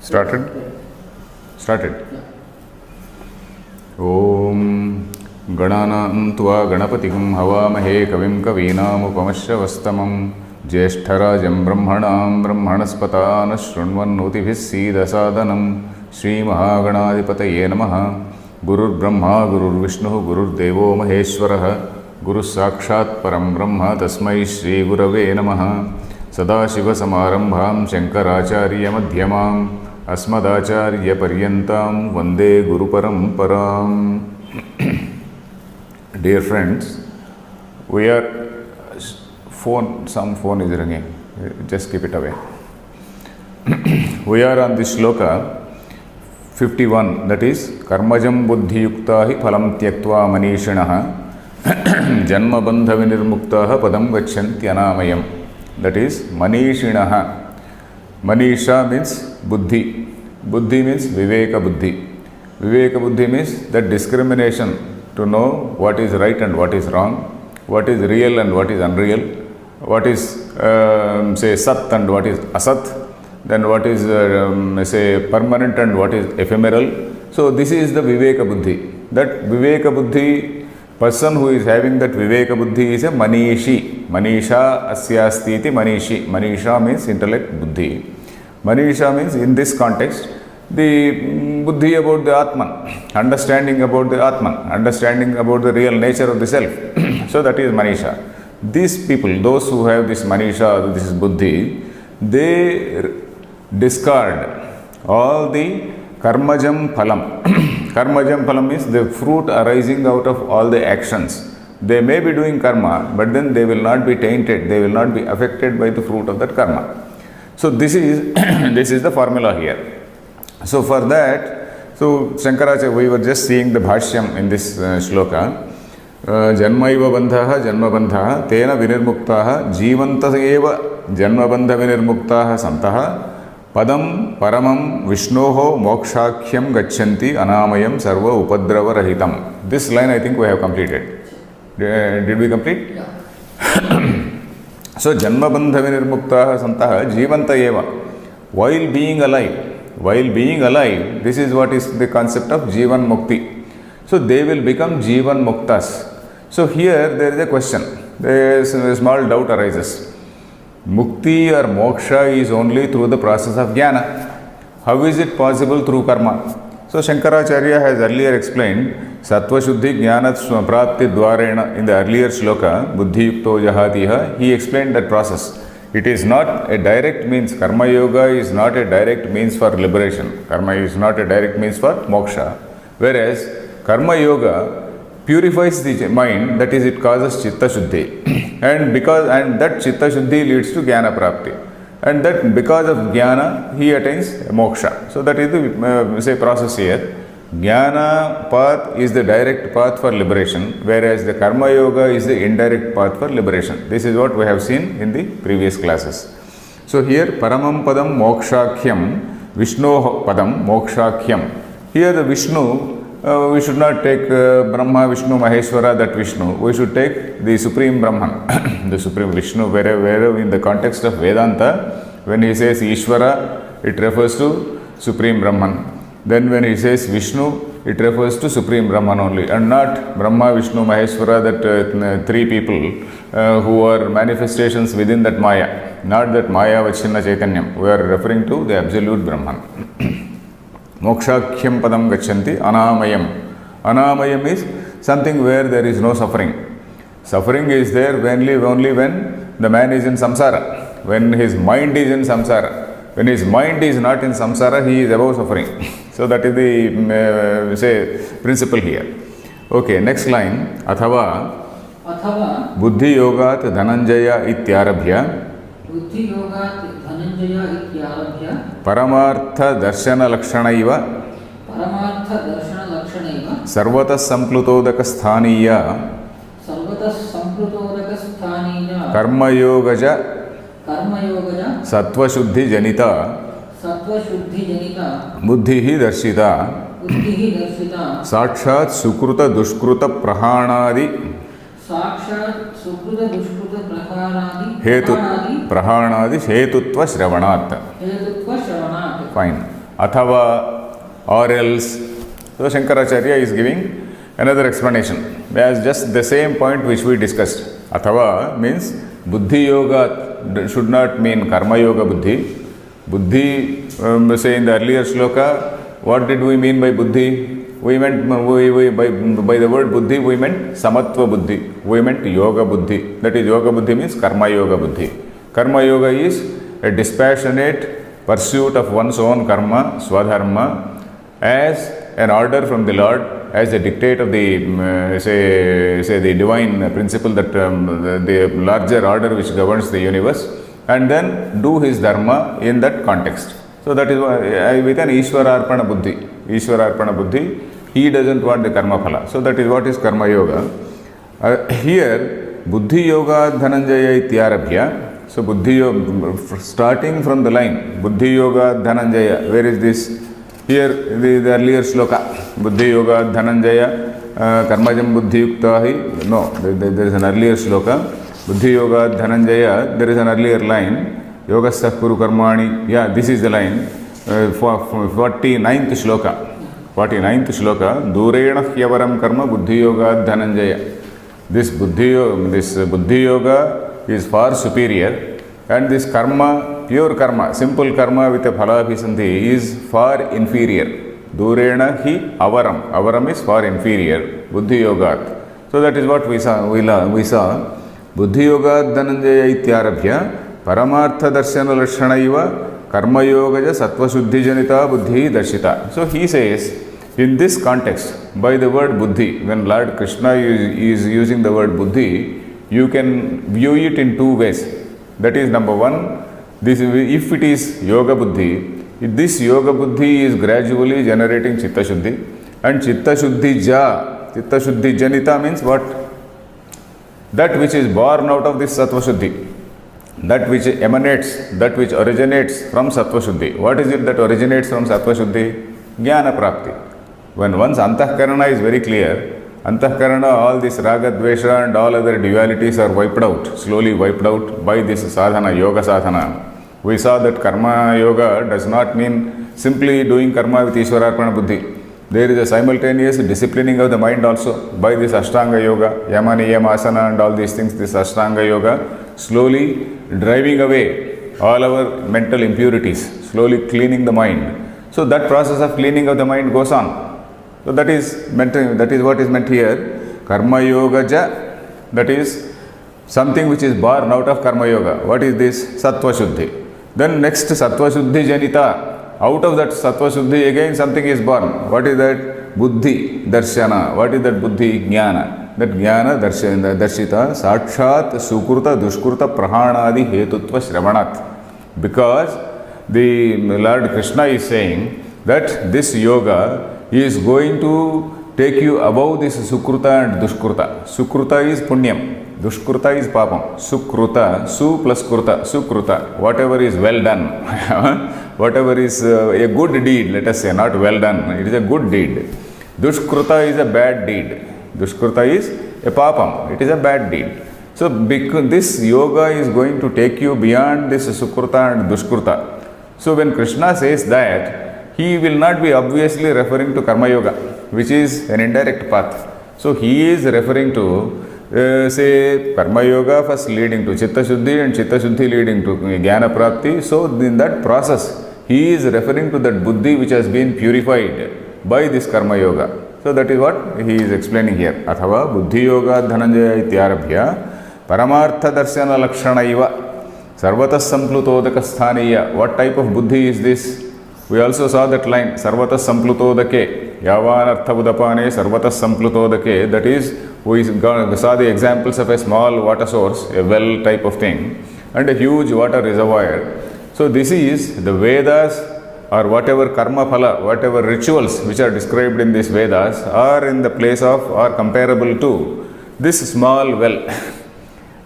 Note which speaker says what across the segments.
Speaker 1: Started? Started. Om Gananam Tva Ganapatigam Havamahe Kavim Kavinamupamashravastamam Jyeshtharajan Brahmanam Brahmanaspatana Shrunvannotibhis Sidasadanam Shri Mahaganadipataye Namaha Gurur Brahma Gurur Vishnu Gurur Devo Maheshwaraha Guru Sakshat Param Brahma Tasmai Shri Gurave Namaha Sadashiva Samarambham Shankaracharya Madhyamam Asmadacharya Paryantam Vande Guru Paramparam. Dear friends, we are some phone is ringing, just keep it away. We are on the shloka 51, that is Karmajam Buddhi Yuktahi Phalam Tyaktva Manishinaha Janma Bandha Vinirmuktaha Padam Gachanti Anamayam. That is Manishinaha. Manisha means Buddhi. Buddhi means Viveka Buddhi. Viveka Buddhi means that discrimination to know what is right and what is wrong, what is real and what is unreal, what is say Sat and what is Asat, then what is say permanent and what is ephemeral. So this is the Viveka Buddhi. That Viveka Buddhi, person who is having that Viveka Buddhi is a Manishi. Manisha asyasti iti Manishi. Manisha means intellect, Buddhi. Manisha means in this context, the Buddhi about the Atman, understanding about the Atman, understanding about the real nature of the self. So that is Manisha. These people, those who have this Manisha, this is Buddhi, they discard all the Karmajam Phalam. Karmajam Phalam means the fruit arising out of all the actions. They may be doing karma, but then they will not be tainted, they will not be affected by the fruit of that karma. So this is this is the formula here. So for that, so Shankaracharya, we were just seeing the bhashyam in this shloka. Janmaiva bandhaha janmabandhaha tena vinirmuktaha jivanta eva janmabandha vinirmuktaha santaha padam paramam vishnoho mokshakhyam gachanti anamayam sarva upadrava rahitam. This line I think we have completed. Did we complete?
Speaker 2: Yeah.
Speaker 1: So janmabandha vinirmuktaha santaha jivanta eva. While being alive, this is what is the concept of Jivan Mukti. So they will become Jivan Muktas. So here there is a question, there is a small doubt arises. Mukti or moksha is only through the process of jnana. How is it possible through karma? So Shankaracharya has earlier explained Sattva Shuddhi Jnana Prapti Dwarena in the earlier shloka, Buddhi Yukto Jahatiha. He explained that process. It is not a direct means. Karma Yoga is not a direct means for liberation. Karma is not a direct means for moksha. Whereas Karma Yoga purifies the mind, that is, it causes Chitta Shuddhi. and that Chitta Shuddhi leads to Jnana Prapti. And that because of Jnana, he attains moksha. So that is the say process here. Jnana path is the direct path for liberation, whereas the Karma Yoga is the indirect path for liberation. This is what we have seen in the previous classes. So here, Paramam Padam Mokshakhyam, Vishnu Padam Mokshakhyam. Here the Vishnu, we should not take Brahma, Vishnu, Maheshwara, that Vishnu. We should take the Supreme Brahman, the Supreme Vishnu, wherever in the context of Vedanta, when he says Ishvara, it refers to Supreme Brahman. Then when he says Vishnu, it refers to Supreme Brahman only, and not Brahma, Vishnu, Maheshwara, that three people who are manifestations within that Maya, not that Maya Vachinna Chaitanyam. We are referring to the absolute Brahman. Mokshakhyam padam gachanti anamayam. Anamayam is something where there is no suffering. Suffering is there only when the man is in samsara, when his mind is in samsara. When his mind is not in samsara, he is above suffering. So that is the say principle here. Okay, next line. Athava Buddhi Yogat Dhananjaya ityarabhya Paramartha Darshana Lakshanaiva Sarvata Samplutodaka Sthaniya Karma Yogaja Sattva Shuddhi Janita Buddhi hi Darshita Sakshat Sukruta Dushkruta Prahanadi Hetu Prahanadi Hetutva Shravanat. Fine. athava, or else. So Shankaracharya is giving another explanation as just the same point which we discussed. Athava means buddhi yoga should not mean karma yoga buddhi. Buddhi, say in the earlier shloka, what did we mean by buddhi? We meant by the word buddhi we meant samatva buddhi. We meant yoga buddhi. That is, yoga buddhi means karma yoga buddhi. Karma yoga is a dispassionate pursuit of one's own karma, swadharma, as an order from the Lord, as a dictate of the say the divine principle, that the larger order which governs the universe, and then do his dharma in that context. So that is why with an Ishwararpana buddhi. Ishwararpana buddhi, he doesn't want the karma phala. So that is what is karma yoga. Here, buddhi yoga dhananjaya ityarabhya. So buddhi yoga, starting from the line, buddhi yoga dhananjaya. Where is this? Here, the earlier shloka. Buddhi yoga dhananjaya karmajam buddhi yukta hi. No, there is an earlier shloka. Buddhi yoga dhananjaya. There is an earlier line. Yogasah kuru karmani. Yeah, this is the line. 49th shloka. 49th shloka. Durena hyavaram karma buddhi yoga dhananjaya. This buddhi yoga is far superior, and this karma, pure karma, simple karma with a phalabhisanti is far inferior. Durena hi avaram. Avaram is far inferior. Buddhi yogat. So that is what we saw. Buddhi yoga dhananjaya ityarabhya paramartha darshana lakshanaiva karma yogaja sattva shuddhi janita buddhi darshita. So he says, in this context, by the word buddhi, when Lord Krishna is using the word buddhi, you can view it in two ways. That is, number one, if it is yoga buddhi, this yoga buddhi is gradually generating chitta shuddhi, and chitta shuddhi janita means what? That which is born out of this sattva shuddhi, that which emanates, that which originates from sattva shuddhi. What is it that originates from sattva shuddhi? Jnana prapti. When one's antahkarana is very clear, antahkarana, all this raga, dvesha and all other dualities are wiped out, slowly wiped out by this sadhana, yoga sadhana. We saw that karma yoga does not mean simply doing karma with Ishwararpana buddhi. There is a simultaneous disciplining of the mind also by this Ashtanga yoga, yama, niyama, asana and all these things, this Ashtanga yoga, slowly driving away all our mental impurities, slowly cleaning the mind. So that process of cleaning of the mind goes on. So that is what is meant here. Karma yoga ja, that is something which is born out of karma yoga. What is this? Sattva shuddhi. Then next, sattva shuddhi janita. Out of that sattva shuddhi again something is born. What is that? Buddhi darshana. What is that buddhi? Jnana. That jnana darshita sakshat sukruta dushkruta prahanadi hetutva shravanat. Because the Lord Krishna is saying that this yoga is going to take you above this sukruta and dushkruta. Sukruta is punyam, dushkruta is papam. Sukruta, su plus kruta, sukruta, whatever is well done, whatever is a good deed, let us say, not well done, it is a good deed. Dushkruta is a bad deed. Dushkruta is a papam, it is a bad deed. So because this yoga is going to take you beyond this sukruta and dushkruta. So when Krishna says that, he will not be obviously referring to karma yoga, which is an indirect path. So he is referring to say karma yoga first leading to chitta shuddhi and chitta shuddhi leading to jnana prapti. So in that process he is referring to that buddhi which has been purified by this karma yoga. So that is what he is explaining here. Athava buddhi yoga dhananjaya ityarabhya paramartha darshana lakshanaiva sarvatas samplutodaka sthaniya. What type of buddhi is this? We also saw that line, sarvatas samplutodake, yavan arthavudapane sarvatas samplutodake. That is, we saw the examples of a small water source, a well type of thing, and a huge water reservoir. So this is the Vedas, or whatever karma phala, whatever rituals which are described in these Vedas are in the place of or comparable to this small well.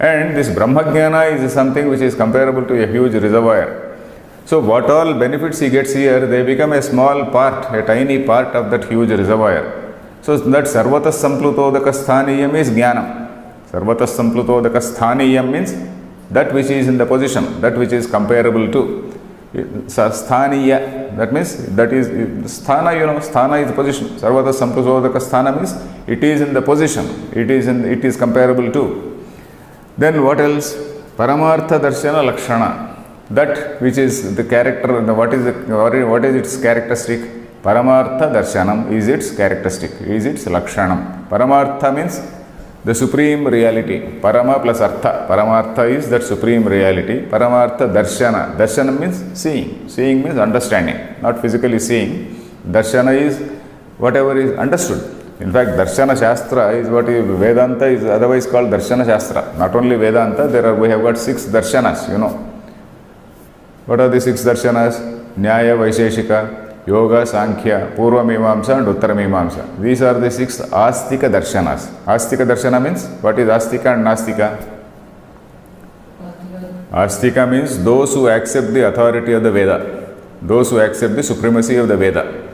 Speaker 1: And this Brahmajnana is something which is comparable to a huge reservoir. So what all benefits he gets here, they become a small part, a tiny part of that huge reservoir. So that sarvatas samplutodaka sthaniyam is jnanam. Sarvatas samplutodaka sthaniyam means that which is in the position, that which is comparable to. Sthaniya, that means that is sthana, sthana is position. Sarvata Samprasodaka sthana means it is in the position, it is comparable to. Then what else? Paramartha Darshana Lakshana, that which is the character, what is its characteristic? Paramartha Darshanam is its characteristic, is its Lakshanam. Paramartha means the supreme reality. Parama plus Artha. Paramartha is that supreme reality. Paramartha Darshana. Darshana means seeing. Seeing means understanding, not physically seeing. Darshana is whatever is understood. In fact, Darshana Shastra is what is, Vedanta is otherwise called Darshana Shastra. Not only Vedanta, we have got 6 Darshanas, What are the 6 Darshanas? Nyaya, Vaisheshika, Yoga, Sankhya, Purva Mimamsa and Uttara Mimamsa. These are the 6 Astika Darshanas. Astika Darshana means, what is Astika and Nastika? Astika means those who accept the authority of the Veda, those who accept the supremacy of the Veda.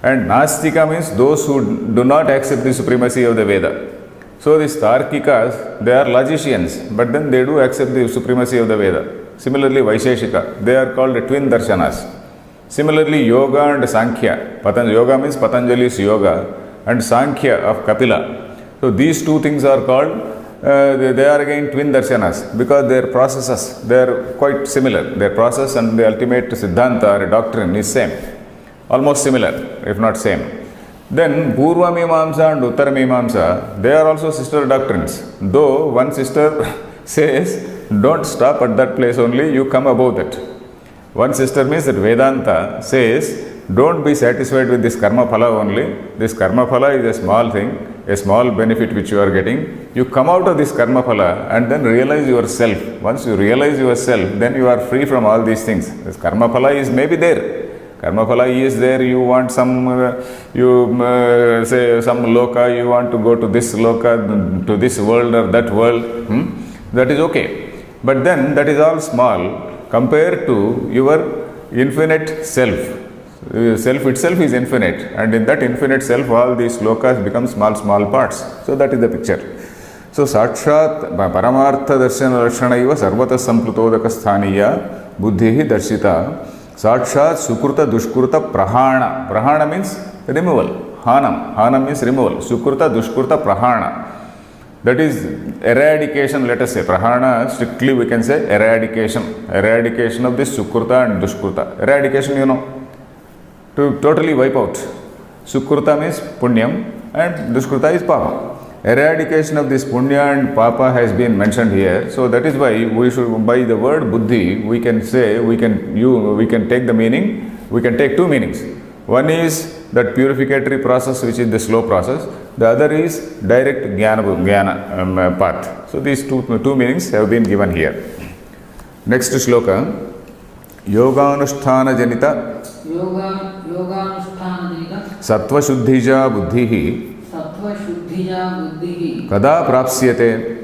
Speaker 1: And Nastika means those who do not accept the supremacy of the Veda. So these Tarkikas, they are logicians, but then they do accept the supremacy of the Veda. Similarly, Vaisheshika, they are called twin Darshanas. Similarly, Yoga and Sankhya. Yoga means Patanjali's Yoga, and Sankhya of Kapila. So these two things are called, they are again twin Darshanas, because their processes, they are quite similar. Their process and the ultimate Siddhanta or doctrine is same. Almost similar, if not same. Then Purva Mimamsa and Uttara Mimamsa, they are also sister doctrines. Though one sister says, don't stop at that place only, you come above that. One sister means that Vedanta says, don't be satisfied with this karma phala only. This karma phala is a small thing, a small benefit which you are getting. You come out of this karma phala and then realize yourself. Once you realize yourself, then you are free from all these things. This karma phala is maybe there. Karma phala is there, you want some, say some loka, you want to go to this loka, to this world or that world, that is okay. But then that is all small compared to your infinite self. Self itself is infinite, and in that infinite self all these lokas become small parts. So that is the picture. So Sakshat Paramartha Darshana Lakshanaiva Sarvata Samplutodaka Sthaniya Buddhihi Darshita Sakshat Sukruta Dushkruta Prahana. Prahana means removal. Hanam means removal. Sukruta Dushkruta Prahana. That is eradication, let us say. Prahana, strictly we can say eradication. Eradication of this Sukruta and Dushkruta. Eradication, to totally wipe out. Sukruta means Punyam and Dushkruta is Papa. Eradication of this Punya and Papa has been mentioned here. So that is why we should, by the word Buddhi, we can say, we can take the meaning, we can take two meanings. One is that purificatory process, which is the slow process. The other is direct jnana path. So these two meanings have been given here. Next shloka, Yoganusthana Janita Sattva Shuddhija Buddhihi Kada Prapsyate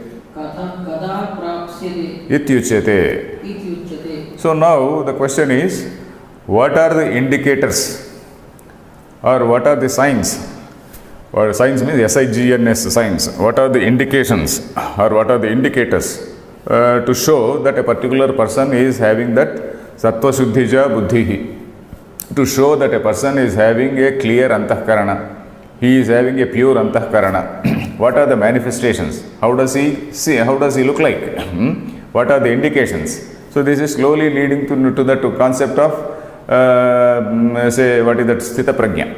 Speaker 1: Ityuchyate. So now the question is, what are the indicators or what are the signs? Or signs means SIGNS signs. What are the indications or what are the indicators to show that a particular person is having that Sattva Shuddhija Buddhihi? To show that a person is having a clear Antahkarana. He is having a pure Antahkarana. What are the manifestations? How does he see? How does he look like? What are the indications? So this is slowly leading to that concept of say, what is that? Sthita Prajna.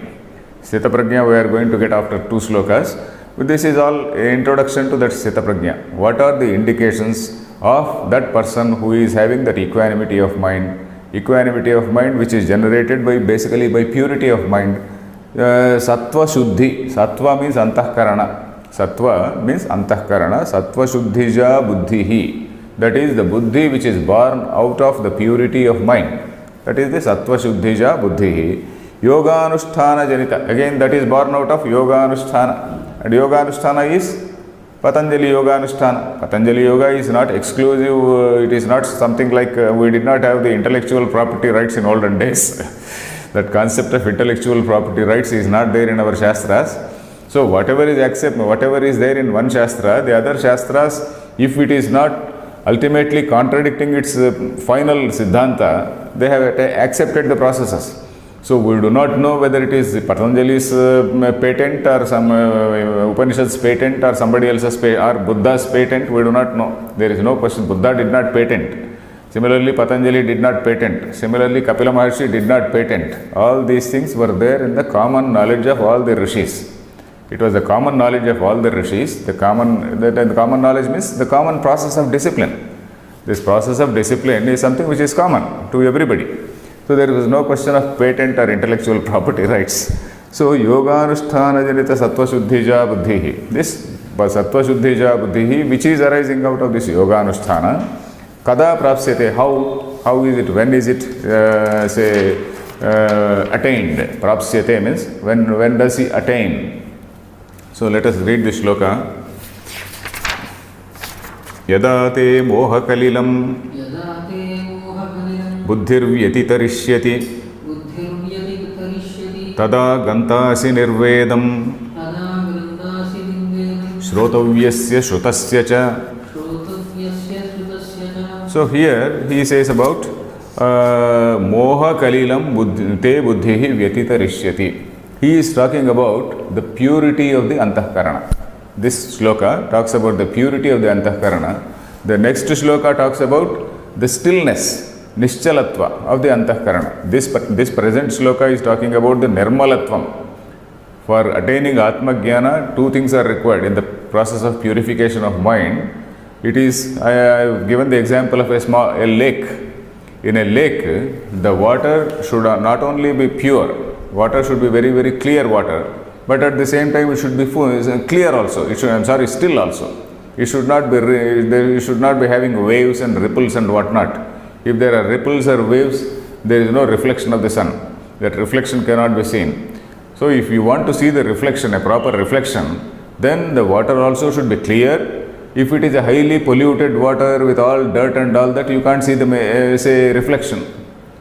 Speaker 1: Sthita Prajna we are going to get after 2 slokas. But this is all introduction to that Sthita Prajna. What are the indications of that person who is having that equanimity of mind? Equanimity of mind which is generated basically by purity of mind. Sattva Shuddhi. Sattva means Antahkarana. Sattva means Antahkarana. Sattva Shuddhija Buddhihi. That is the Buddhi which is born out of the purity of mind. That is the Sattva Shuddhija Buddhihi. Yoga Anusthana Janita. Again, that is born out of Yoga Anusthana. And Yoga Anusthana is Patanjali Yoga Anusthana. Patanjali Yoga is not exclusive, it is not something like we did not have the intellectual property rights in olden days. That concept of intellectual property rights is not there in our Shastras. So whatever is there in one Shastra, the other Shastras, if it is not ultimately contradicting its final Siddhanta, they have accepted the processes. So we do not know whether it is Patanjali's patent or some Upanishad's patent or somebody else's or Buddha's patent. We do not know. There is no question. Buddha did not patent. Similarly, Patanjali did not patent. Similarly, Kapila Maharshi did not patent. All these things were there in the common knowledge of all the rishis. It was the common knowledge of all the rishis. The common knowledge means the common process of discipline. This process of discipline is something which is common to everybody. So there was no question of patent or intellectual property rights. So yoganusthana janita sattva shuddhija buddhihi. This sattva shuddhija buddhihi, which is arising out of this yoganusthana, kada prapsyate, how is it, when is it attained? Prapsyate means when does he attain? So let us read this shloka. Yada te moha kalilam buddhirvyatitarishyati tada gantasi nirvedam shrotavyasya shrutasya cha. So here he says about moha kalilam te buddhihi vyatitarishyati. He is talking about the purity of the antahkarana. This shloka talks about the purity of the antahkarana. The next shloka talks about the stillness, nishchalatva of the antahkarana. This present shloka is talking about the nirmalatvam. For attaining Atma Jnana, two things are required in the process of purification of mind. It is, I have given the example of a lake. In a lake, the water should not only be pure, water should be very, very clear water, but at the same time it should be clear also. Still also. It should not be having waves and ripples and whatnot. If there are ripples or waves, there is no reflection of the sun. That reflection cannot be seen. So if you want to see the reflection, a proper reflection, then the water also should be clear. If it is a highly polluted water with all dirt and all that, you can't see the reflection.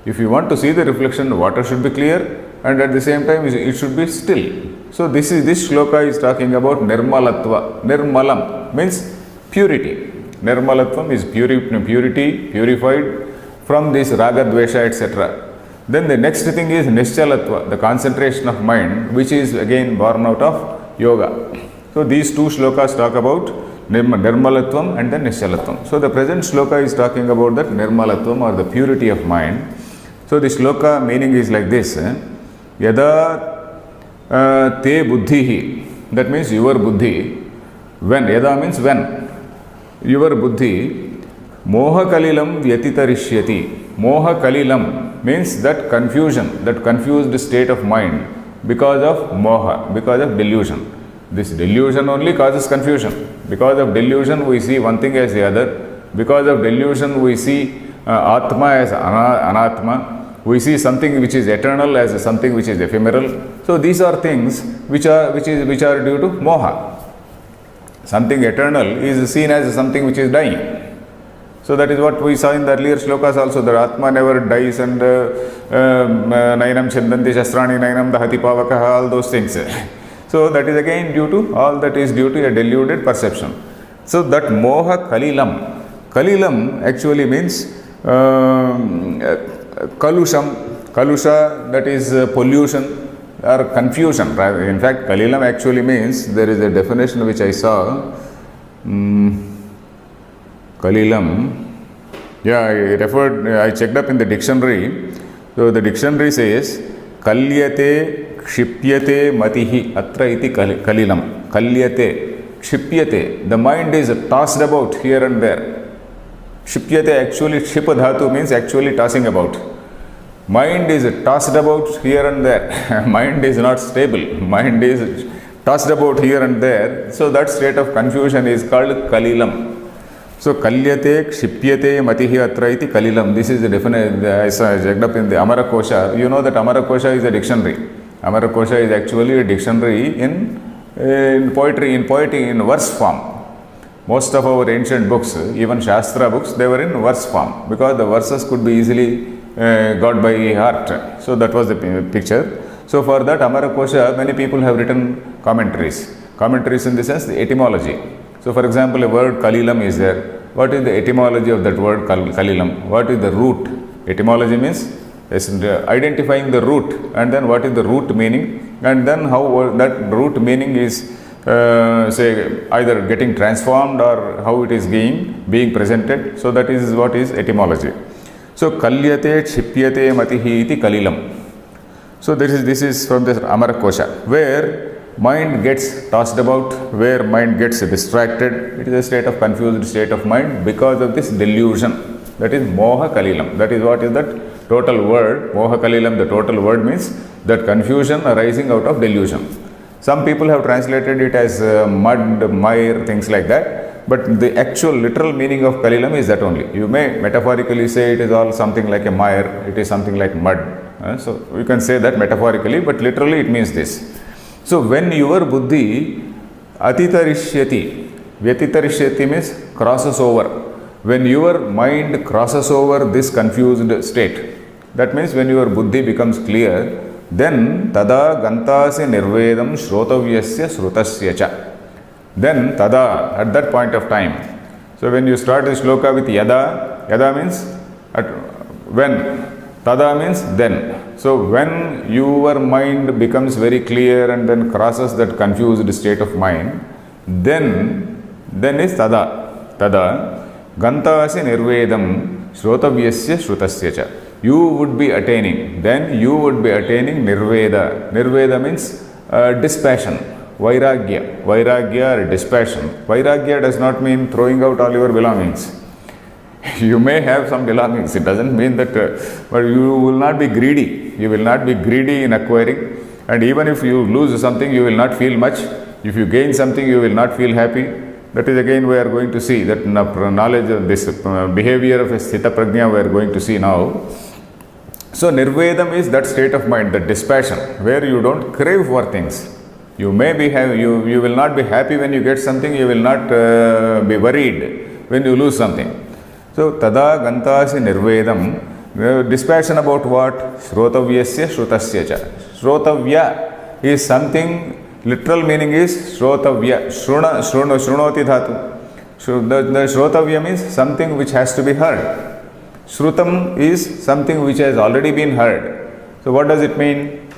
Speaker 1: If you want to see the reflection, water should be clear and at the same time it should be still. So this shloka is talking about nirmalatva. Nirmalam means purity. Nirmalatvam is purity, purified from this raga, dvesha, etc. Then the next thing is nishchalatva, the concentration of mind, which is again born out of yoga. So these two shlokas talk about nirmalatvam and then nishchalatvam. So the present shloka is talking about that nirmalatvam or the purity of mind. So the shloka meaning is like this. Yada te buddhihi, that means your buddhi. When, yada means when. Your buddhi, moha kalilam vyatitarishyati. Moha kalilam means that confusion, that confused state of mind because of moha, because of delusion. This delusion only causes confusion. Because of delusion we see one thing as the other. Because of delusion we see atma as anatma. We see something which is eternal as something which is ephemeral. So these are things which are due to moha. Something eternal is seen as something which is dying. So that is what we saw in the earlier shlokas also, that Atma never dies and nainam chandanti shastrani nainam dahati pavakaha, all those things. So that is again all that is due to a deluded perception. So that moha kalilam. Kalilam actually means kalusha, that is pollution or confusion. In fact, kalilam actually means, there is a definition which I saw. Kalilam, I checked up in the dictionary. So the dictionary says, kalyate kshipyate matihi atra iti kalilam. Kalyate, kshipyate, the mind is tossed about here and there. Kshipyate actually, kshipa dhatu means actually tossing about. Mind is tossed about here and there. Mind is not stable. Mind is tossed about here and there. So that state of confusion is called kalilam. So kalyate kshipyate matihi atra iti kalilam. This is the definition I checked up in the Amara Kosha. You know that Amara Kosha is a dictionary. Amara Kosha is actually a dictionary in poetry, in verse form. Most of our ancient books, even Shastra books, they were in verse form because the verses could be easily got by heart. So that was the picture. So for that Amara Kosha, many people have written commentaries. Commentaries in the sense, the etymology. So for example, a word kalilam is there. What is the etymology of that word kalilam? What is the root? Etymology means identifying the root, and then what is the root meaning, and then how that root meaning is say either getting transformed or how it is being presented. So that is what is etymology. So kalyate kshipyate matihi iti kalilam. So this is from the Amara Kosha, where mind gets tossed about, where mind gets distracted. It is a state of confused state of mind because of this delusion. That is moha kalilam. That is what is that total word. Moha kalilam, the total word means that confusion arising out of delusion. Some people have translated it as mud, mire, things like that. But the actual literal meaning of kalilam is that only. You may metaphorically say it is all something like a mire, it is something like mud. So you can say that metaphorically, but literally it means this. So when your buddhi atitarishyati, vyatitarishyati means crosses over. When your mind crosses over this confused state, that means when your buddhi becomes clear, then tada gantasi nirvedam shrotavyasya srutasya cha. Then tada, at that point of time. So when you start the shloka with yada, yada means when, tada means then. So when your mind becomes very clear and then crosses that confused state of mind, then is tada. Tada gantasi nirvedam shrotavyasya shrutasya cha. You would be attaining, then you would be attaining nirveda. Nirveda means dispassion, vairagya. Vairagya or dispassion. Vairagya does not mean throwing out all your belongings. You may have some belongings, it doesn't mean that, but you will not be greedy. You will not be greedy in acquiring, and even if you lose something, you will not feel much. If you gain something, you will not feel happy. That is again we are going to see that knowledge of this behavior of a sthita prajna we are going to see now. So nirvedam is that state of mind, that dispassion, where you don't crave for things. You may be you will not be happy when you get something, you will not be worried when you lose something. So tada gantasi nirvedam, dispassion about what? Shrotavyasya shrutasya cha. Shrotavya is something, literal meaning is shrotavya. Shrunoti dhatu. The shrotavya means something which has to be heard. Shrutam is something which has already been heard. So what does it mean?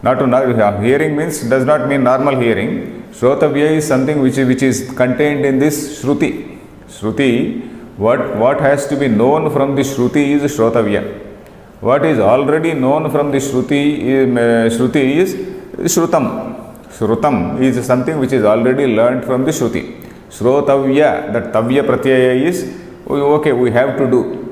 Speaker 1: Hearing means does not mean normal hearing. Shrotavya is something which is contained in this shruti. Shruti, what has to be known from the shruti is shrotavya. What is already known from the shruti is shrutam. Shrutam is something which is already learned from the shruti. Shrotavya, that tavya pratyaya is okay, we have to do.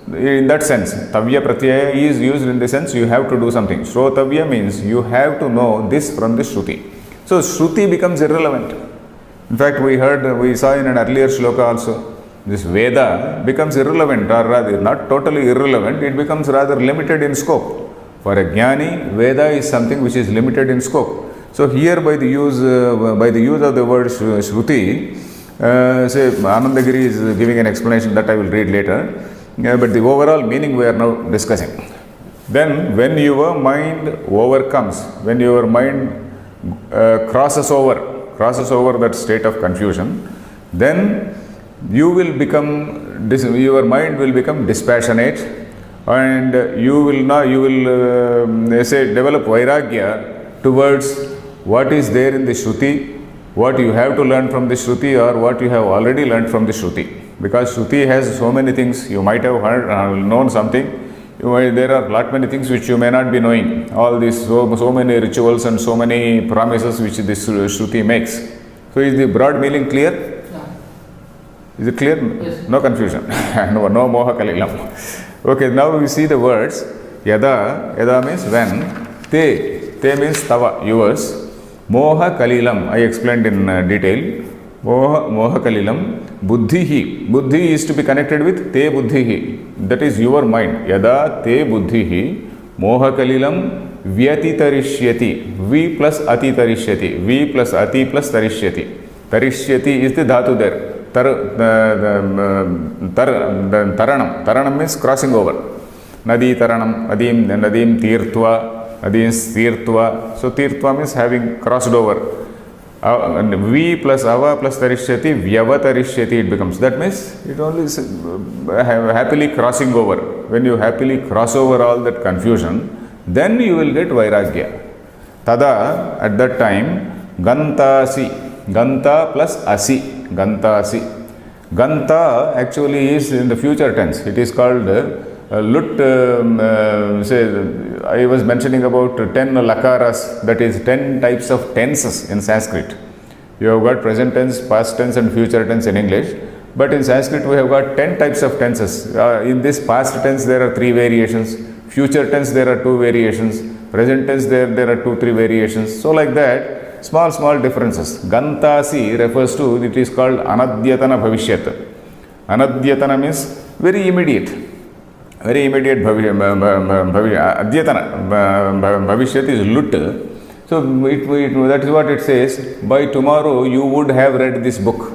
Speaker 1: In that sense, tavya pratyaya is used in the sense you have to do something. Shrotavya means you have to know this from the shruti. So shruti becomes irrelevant. In fact, we saw in an earlier shloka also, this Veda becomes irrelevant, or rather not totally irrelevant, it becomes rather limited in scope. For a jnani, Veda is something which is limited in scope. So here by the use of the word Shruti, say Anandagiri is giving an explanation that I will read later, but the overall meaning we are now discussing. Then when your mind overcomes, when your mind crosses over that state of confusion, then your mind will become dispassionate, and you will say develop vairagya towards what is there in the Shruti, what you have to learn from the Shruti, or what you have already learned from the Shruti. Because Shruti has so many things, you might have known something, there are lot many things which you may not be knowing. All these so many rituals and so many promises which this Shruti makes. So is the broad meaning clear? Is it clear?
Speaker 2: Yes.
Speaker 1: No confusion. No moha kalilam. Okay, now we see the words. Yada means when. Te means tava, yours. Moha kalilam, I explained in detail. Moha kalilam. Buddhihi. Buddhi is to be connected with te buddhihi. That is your mind. Yada te buddhihi. Moha kalilam vyatitarishyati. V plus atitarishyati. V plus ati plus tarishyati. Tarishyati is the dhatu there. Taranam means crossing over. Nadi taranam, nadim tirtva, so tirtva means having crossed over. V plus ava plus tarishyati, vyavatarishyati it becomes. That means it only is happily crossing over. when you happily cross over all that confusion, then you will get Vairagya. Tada, at that time, Gantasi, Ganta plus Asi, Gantasi. Ganta actually is in the future tense. It is called Lut, I was mentioning about 10 lakaras, that is 10 types of tenses in Sanskrit. You have got present tense, past tense and future tense in English. But in Sanskrit we have got 10 types of tenses. In this past tense there are 3 variations. Future tense there are 2 variations. Present tense there are 2-3 variations. So like that, small differences. Gantasi refers to, it is called Anadyatana Bhavishyat. Anadyatana means very immediate. Very immediate Adyatana Bhavishyat is Lut. So that is what it says. By tomorrow you would have read this book.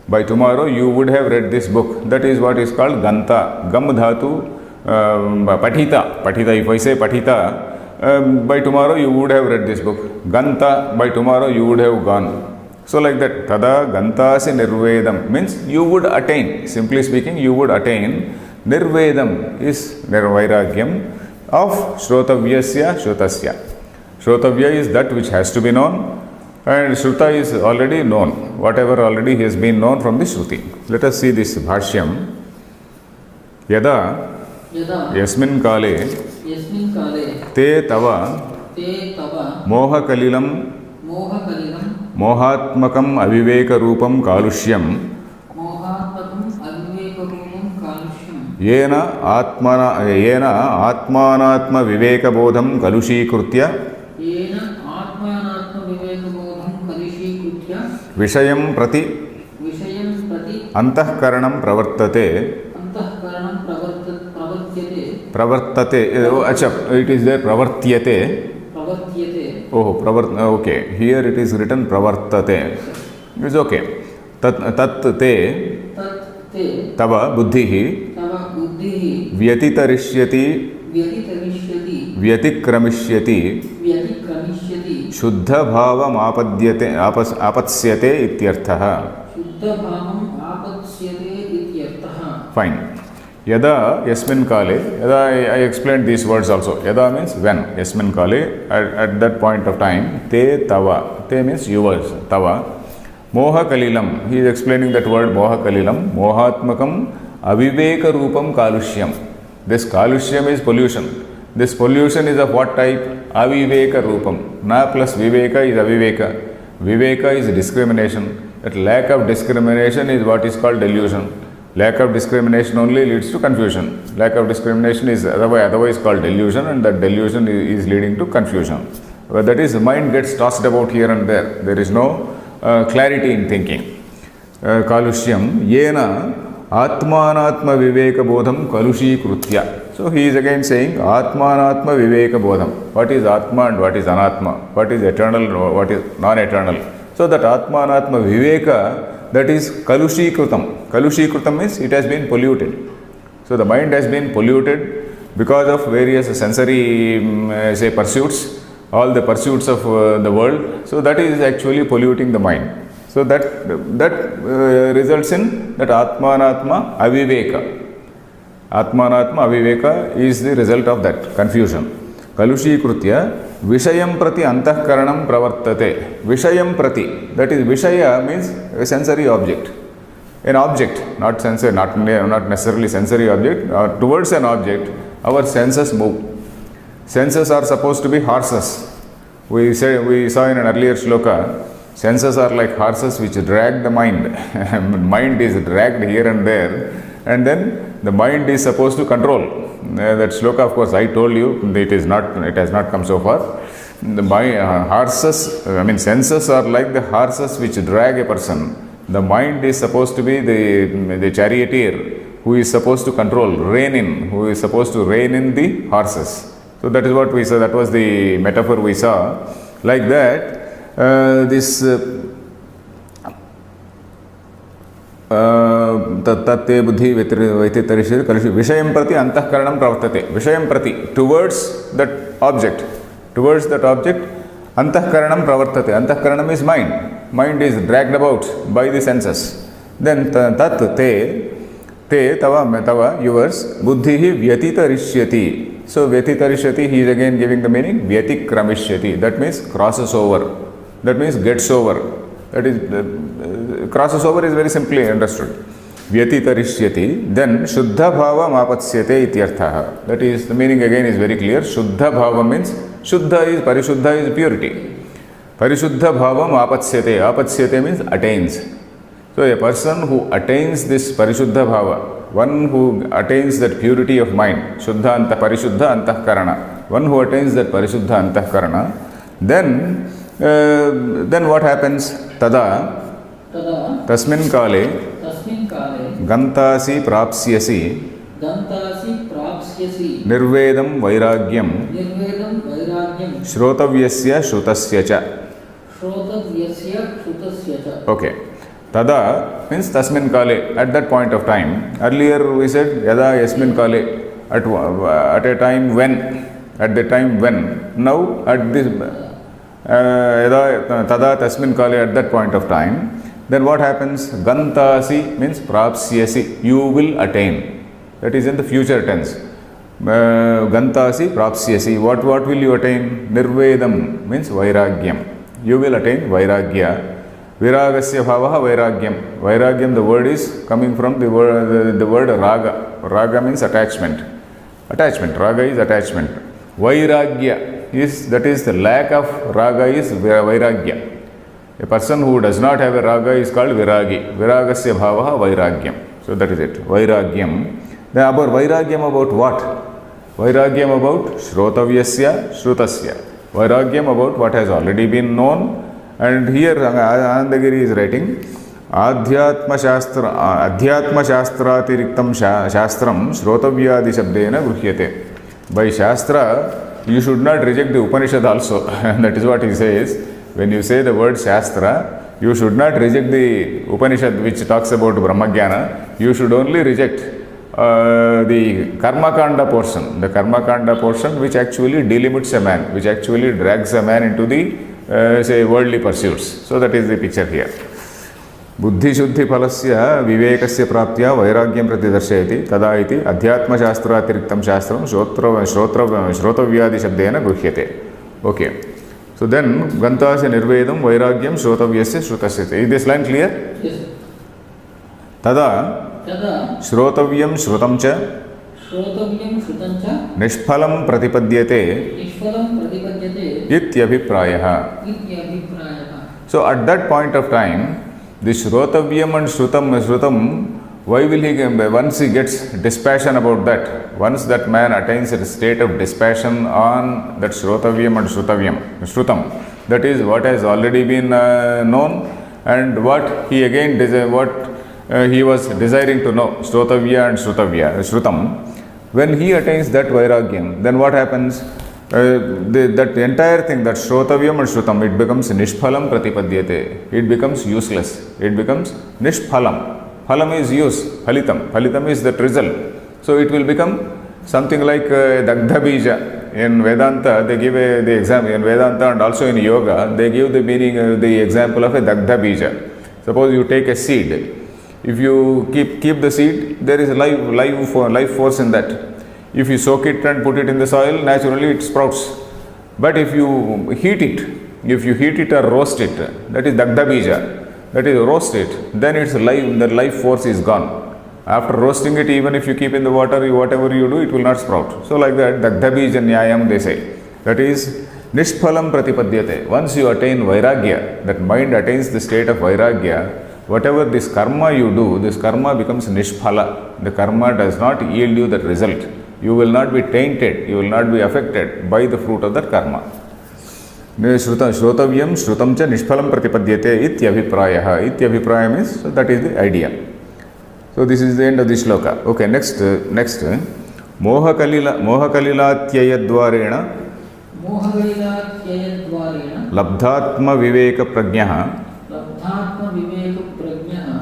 Speaker 1: By tomorrow you would have read this book. That is what is called Ganta. Gam dhatu Patita. Patita, if I say Patita, by tomorrow you would have read this book. Ganta, by tomorrow you would have gone. So like that. Tada Gantasi Nirvedam means you would attain. Simply speaking, you would attain. Nirvedam is Nirvairagyam of Shrotavyasya Shrutasya. Shrotavya is that which has to be known, and Shruta is already known. Whatever already has been known from the Shruti. Let us see this Bhashyam. Yada Yasmin Kale Te Tava Moha Kalilam Mohatmakam Aviveka Rupam Kalushyam Yena Atmanatma Viveka Bodham Kalushikritya Vishayam Prati Antahkaranam Pravartate. It is there Pravartyate. Oh, okay. Here it is written Pravartate. It's okay. Tat te Tava Buddhihi Vyatitarishyati Vyatikramishyati Shuddha Bhavam Apasyate Ityarthaha. Fine. Yada Yasmin Kale. Yada I explained these words also. Yada means when. Yasmin Kale. At that point of time. Te Tava. Te means yours. Tava. Moha Kalilam. He is explaining that word Moha Kalilam. Mohatmakam Aviveka Rupam Kalushyam. This Kalushyam is pollution. This pollution is of what type? Aviveka Rupam. Na plus Viveka is Aviveka. Viveka is discrimination. That lack of discrimination is what is called delusion. Lack of discrimination only leads to confusion. Lack of discrimination is otherwise called delusion, and that delusion is leading to confusion. That is, the mind gets tossed about here and there. There is no clarity in thinking. Kalushyam Yena Atmanatma Viveka Bodham Kalushi Krutya. So he is again saying Atmanatma Viveka Bodham. What is Atma and what is Anatma? What is eternal, what is non-eternal? So that Atmanatma Viveka, that is Kalushi Krutam. Kalushi Krutam means it has been polluted. So the mind has been polluted because of various sensory pursuits, all the pursuits of the world. So that is actually polluting the mind. So that results in that Atmanatma Aviveka. Atmanatma Aviveka is the result of that confusion. Kalushi Krutya Vishayam Prati Antahkaranam Pravartate. Vishayam Prati, that is Vishaya means a sensory object. An object, not necessarily sensory object, towards an object, our senses move. Senses are supposed to be horses. We saw in an earlier shloka, senses are like horses which drag the mind. Mind is dragged here and there, and then the mind is supposed to control. That shloka, of course, I told you, it has not come so far. Senses are like the horses which drag a person. The mind is supposed to be the charioteer who is supposed to control, who is supposed to rein in the horses. So that is what we saw, that was the metaphor we saw. Like that, Tatte Buddhi Vaititarishyati Kalushi Vishayam Prati Antahkaranam Pravartate. Vishayam Prati, towards that object, Antahkaranam Pravartate. Antahkaranam is mind. Mind is dragged about by the senses. Then Tat Te te tava yours buddhihi vyatitarishyati. So vyatitarishyati, he is again giving the meaning vyatikramishati. That means crosses over. That means gets over. That is crosses over is very simply understood. Vyatitarishyati. Then shuddha bhava mapatshyate ityarthaha. That is the meaning again is very clear. Shuddha bhava means shuddha is parishuddha is purity. Parishuddha bhava mapatshyate. Apatshyate means attains. So a person who attains this parishuddha bhava, one who attains that purity of mind, shuddha anta parishuddha antahkarana, one who attains that parishuddha antahkarana, then what happens? Tada tasmin kale gantasi prapsyasi nirvedam vairagyam shrotavyasya shrutasya cha. Okay. Tada means tasmin kale, at that point of time. Earlier we said yada yasmin kale, at a time when, at the time when. Now at this yada tada tasmin kale, at that point of time. Then what happens? Gantasi means prapsyasi, you will attain. That is in the future tense. Gantasi prapsyasi, what will you attain? Nirvedam means vairagyam, you will attain vairagya. Viragasya bhavaha vairagyam. Vairagyam, the word is coming from the word raga. Raga means attachment. Attachment. Raga is attachment. Vairagya is, that is the lack of raga is vairagya. A person who does not have a raga is called viragi. Viragasya bhavaha vairagyam. So that is it. Vairagyam. Then about vairagyam about what? Vairagyam about shrotavyasya shrutasya. Vairagyam about what has already been known. And here Anandagiri is writing Adhyatma Shastratiriktam Shastram Shrotavyadi Shabdena Gruhyate. By Shastra, you should not reject the Upanishad also. That is what he says. When you say the word Shastra, you should not reject the Upanishad which talks about Brahmagyana. You should only reject the Karmakanda portion. The Karmakanda portion which actually delimits a man, which actually drags a man into the say worldly pursuits. So that is the picture here. Buddhi shuddhi phalasya vivekasya praptya vairagyam prati darshayati tada iti adhyatma shastra atiriktam shastram shrotavyadi shabdena gruhyate. Okay. So then gantasya nirvedam vairagyam shrotavyasya shrutasya. Is this line clear?
Speaker 2: Yes.
Speaker 1: Tada shrotavyam shrutam cha nishphalam pratipadyate ityabhiprayah. So at that point of time, this shrotavyam and shrutam, why will he, once he gets dispassion about that, once that man attains a state of dispassion on that shrotavyam and shrutam, that is what has already been known and what he again he was desiring to know, shrotavya and shrutam. When he attains that vairagyam, then what happens? That entire thing, that shrotavyam and shrutam, it becomes nishphalam pratipadyate. It becomes useless. It becomes nishphalam. Phalam is use, phalitam. Phalitam is that result. So it will become something like dagdha bija. In Vedanta, they give the example. In Vedanta and also in yoga, they give the meaning, the example of a dagdha bija. Suppose you take a seed. If you keep the seed, there is a life force in that. If you soak it and put it in the soil, naturally it sprouts. But if you heat it or roast it, that is dagdha bija, that is roast it, then its life, the life force is gone. After roasting it, even if you keep in the water, whatever you do, it will not sprout. So like that, dagdha bija nyayam they say. That is nishphalam pratipadyate. Once you attain vairagya, that mind attains the state of vairagya, whatever this karma you do, this karma becomes nishphala. The karma does not yield you that result. You will not be tainted, you will not be affected by the fruit of that karma. Shrotavyam shrutam cha nishphalam pratipadyate ityabhiprayah. Ityabhipraya means, so that is the idea. So this is the end of the shloka. Okay, next. Mohakalilatyayadvarena labdhatma viveka prajnah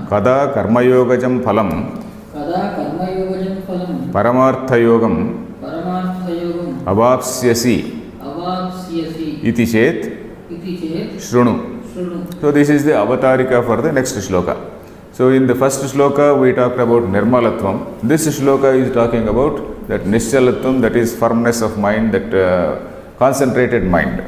Speaker 1: kada karmayogajam phalam paramarthayogam avapsyasi iti chet shrunu. So this is the avatarika for the next shloka. So in the first shloka we talked about nirmalatvam. This shloka is talking about that nischalatvam, that is firmness of mind, that concentrated mind.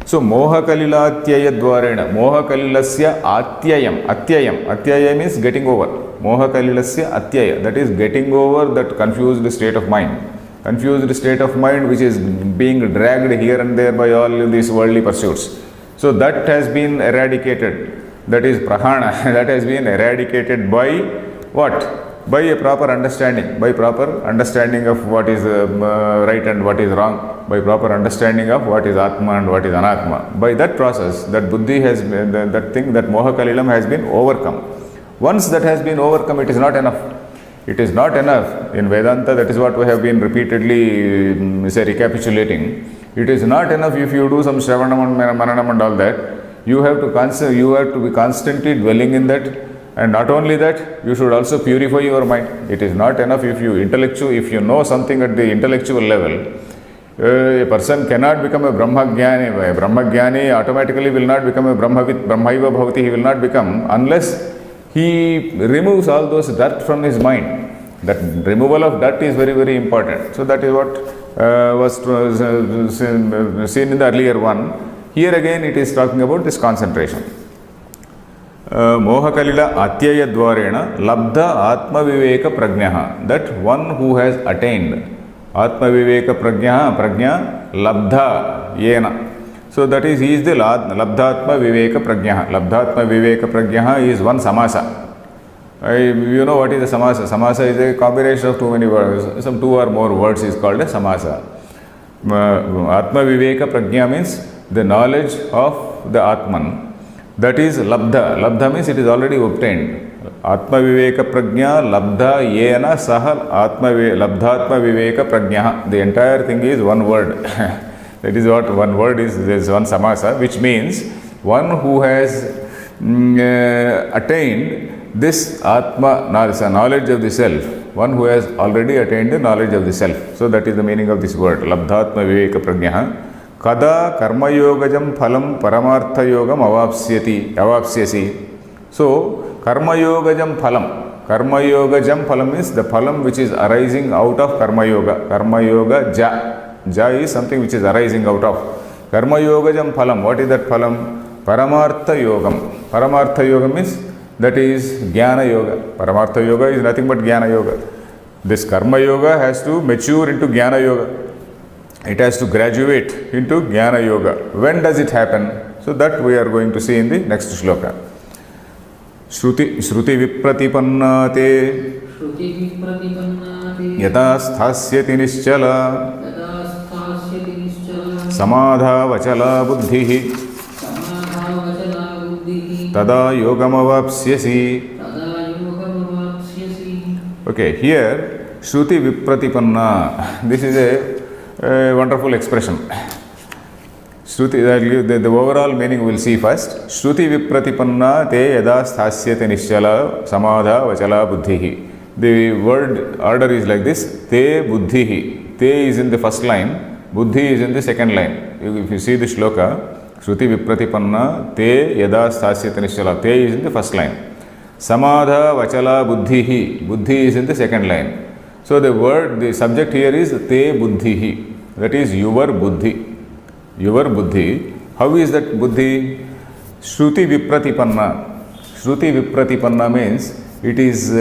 Speaker 1: So moha kalila atyaya dvarena, moha kalilasya atyayam means getting over. Moha kalilasya atyaya, that is getting over that confused state of mind. Confused state of mind which is being dragged here and there by all these worldly pursuits. So that has been eradicated. That is prahana. That has been eradicated by what? By a proper understanding. By proper understanding of what is right and what is wrong. By proper understanding of what is atma and what is anatma. By that process, that buddhi has been, that thing, that moha kalilam has been overcome. Once that has been overcome, it is not enough. It is not enough. In Vedanta, that is what we have been repeatedly recapitulating. It is not enough if you do some shravanam and mananam and all that. You have to be constantly dwelling in that, and not only that, you should also purify your mind. It is not enough if you know something at the intellectual level. A person cannot become a Brahmagyani. A Brahmagyani automatically will not become a Brahmavit, Brahmaiva Bhavati. He will not become unless he removes all those dirt from his mind. That removal of dirt is very, very important. So that is what was seen in the earlier one. Here again it is talking about this concentration. Moha kalila atyaya dvarena labdha atma viveka prajnaha. That one who has attained atma viveka prajna labdha yena. So that is, he is the labdhatma viveka prajnaha. Labdhatma viveka prajnaha is one samasa. You know what is a samasa? Samasa is a combination of too many words. Some two or more words is called a samasa. Atma viveka prajna means the knowledge of the Atman. That is labdha. Labdha means it is already obtained. Atma viveka prajna labdha yena saha labdhatma viveka prajna. The entire thing is one word. That is what one word is. There is one samasa, which means one who has attained this Atma knowledge of the self. One who has already attained the knowledge of the self. So that is the meaning of this word. Labdhatma viveka prajna. Kada karma yogajam phalam paramartha yogam avapsyasi. So karma yogajam phalam. Karma yogajam phalam is the phalam which is arising out of karma yoga. Karma yoga ja. Ja is something which is arising out of. Karma yogajam phalam. What is that phalam? Paramartha yogam. Paramartha yoga means that is jnana yoga. Paramartha yoga is nothing but jnana yoga. This karma yoga has to mature into jnana yoga. It has to graduate into Jnana Yoga. When does it happen? So that we are going to see in the next shloka. Shruti vipratipannate yata sthasyati nischala samadha vachala buddhihi tada yogamavapsyasi. Okay, here Shruti vipratipanna. This is a wonderful expression. Shruti, the overall meaning we will see first. Shruti vipratipanna te yada sthasyate nischala samadha vachala buddhihi. The word order is like this. Te buddhihi. Te is in the first line. Buddhi is in the second line. If you see the shloka, Shruti vipratipanna te yada sthasyate nischala. Te is in the first line. Samadha vachala buddhihi. Buddhi is in the second line. So the subject here is te buddhihi. That is your buddhi. Your buddhi. How is that buddhi? Shruti vipratipanna. Shruti vipratipanna means it is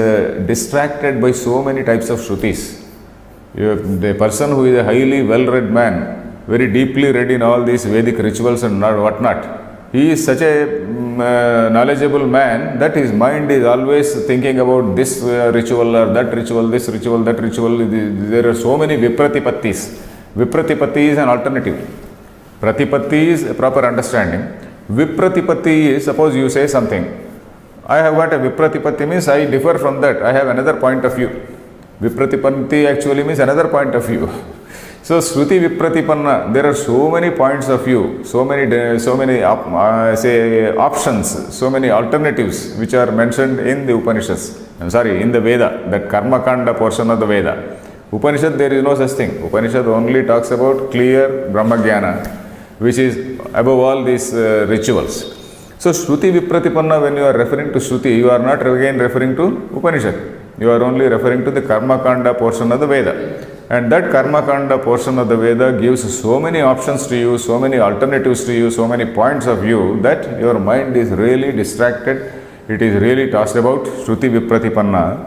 Speaker 1: distracted by so many types of shrutis. The person who is a highly well-read man, very deeply read in all these Vedic rituals and whatnot, he is such a knowledgeable man that his mind is always thinking about this ritual or that ritual, this ritual, that ritual. There are so many vipratipattis. Vipratipatti is an alternative. Pratipatti is a proper understanding. Vipratipatti is, suppose you say something. I have got a vipratipatti means I differ from that. I have another point of view. Vipratipatti actually means another point of view. So Shruti vipratipanna, there are so many points of view, so many options, so many alternatives which are mentioned in the Upanishads. In the Veda, that Karma Kanda portion of the Veda. Upanishad, there is no such thing. Upanishad only talks about clear Brahma Jnana, which is above all these rituals. So Shruti Vipratipanna, when you are referring to Shruti, you are not again referring to Upanishad. You are only referring to the Karma Kanda portion of the Veda. And that Karma Kanda portion of the Veda gives so many options to you, so many alternatives to you, so many points of view that your mind is really distracted. It is really tossed about. Shruti Vipratipanna,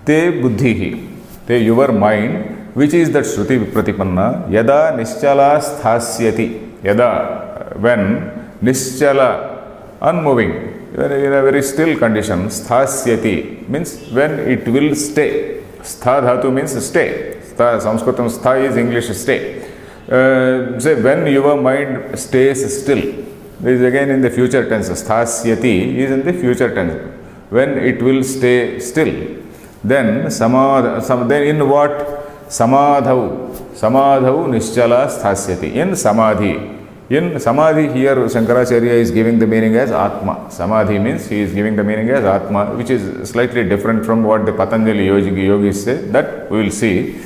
Speaker 1: te buddhihi, te your mind, which is that Shruti Vipratipanna, yada nischala sthasyati, yada, when nischala, unmoving, in a very still condition, sthasyati means when it will stay. Stha dhatu means stay. Stha, Sanskritam stha is English stay. Say when your mind stays still. This is again in the future tense. Sthasyati is in the future tense. When it will stay still. Then then in what? Samadhau. Samadhau nischala sthasyati. In samadhi. In samadhi here Shankaracharya is giving the meaning as Atma. Samadhi means he is giving the meaning as Atma, which is slightly different from what the Patanjali yogis say. That we will see.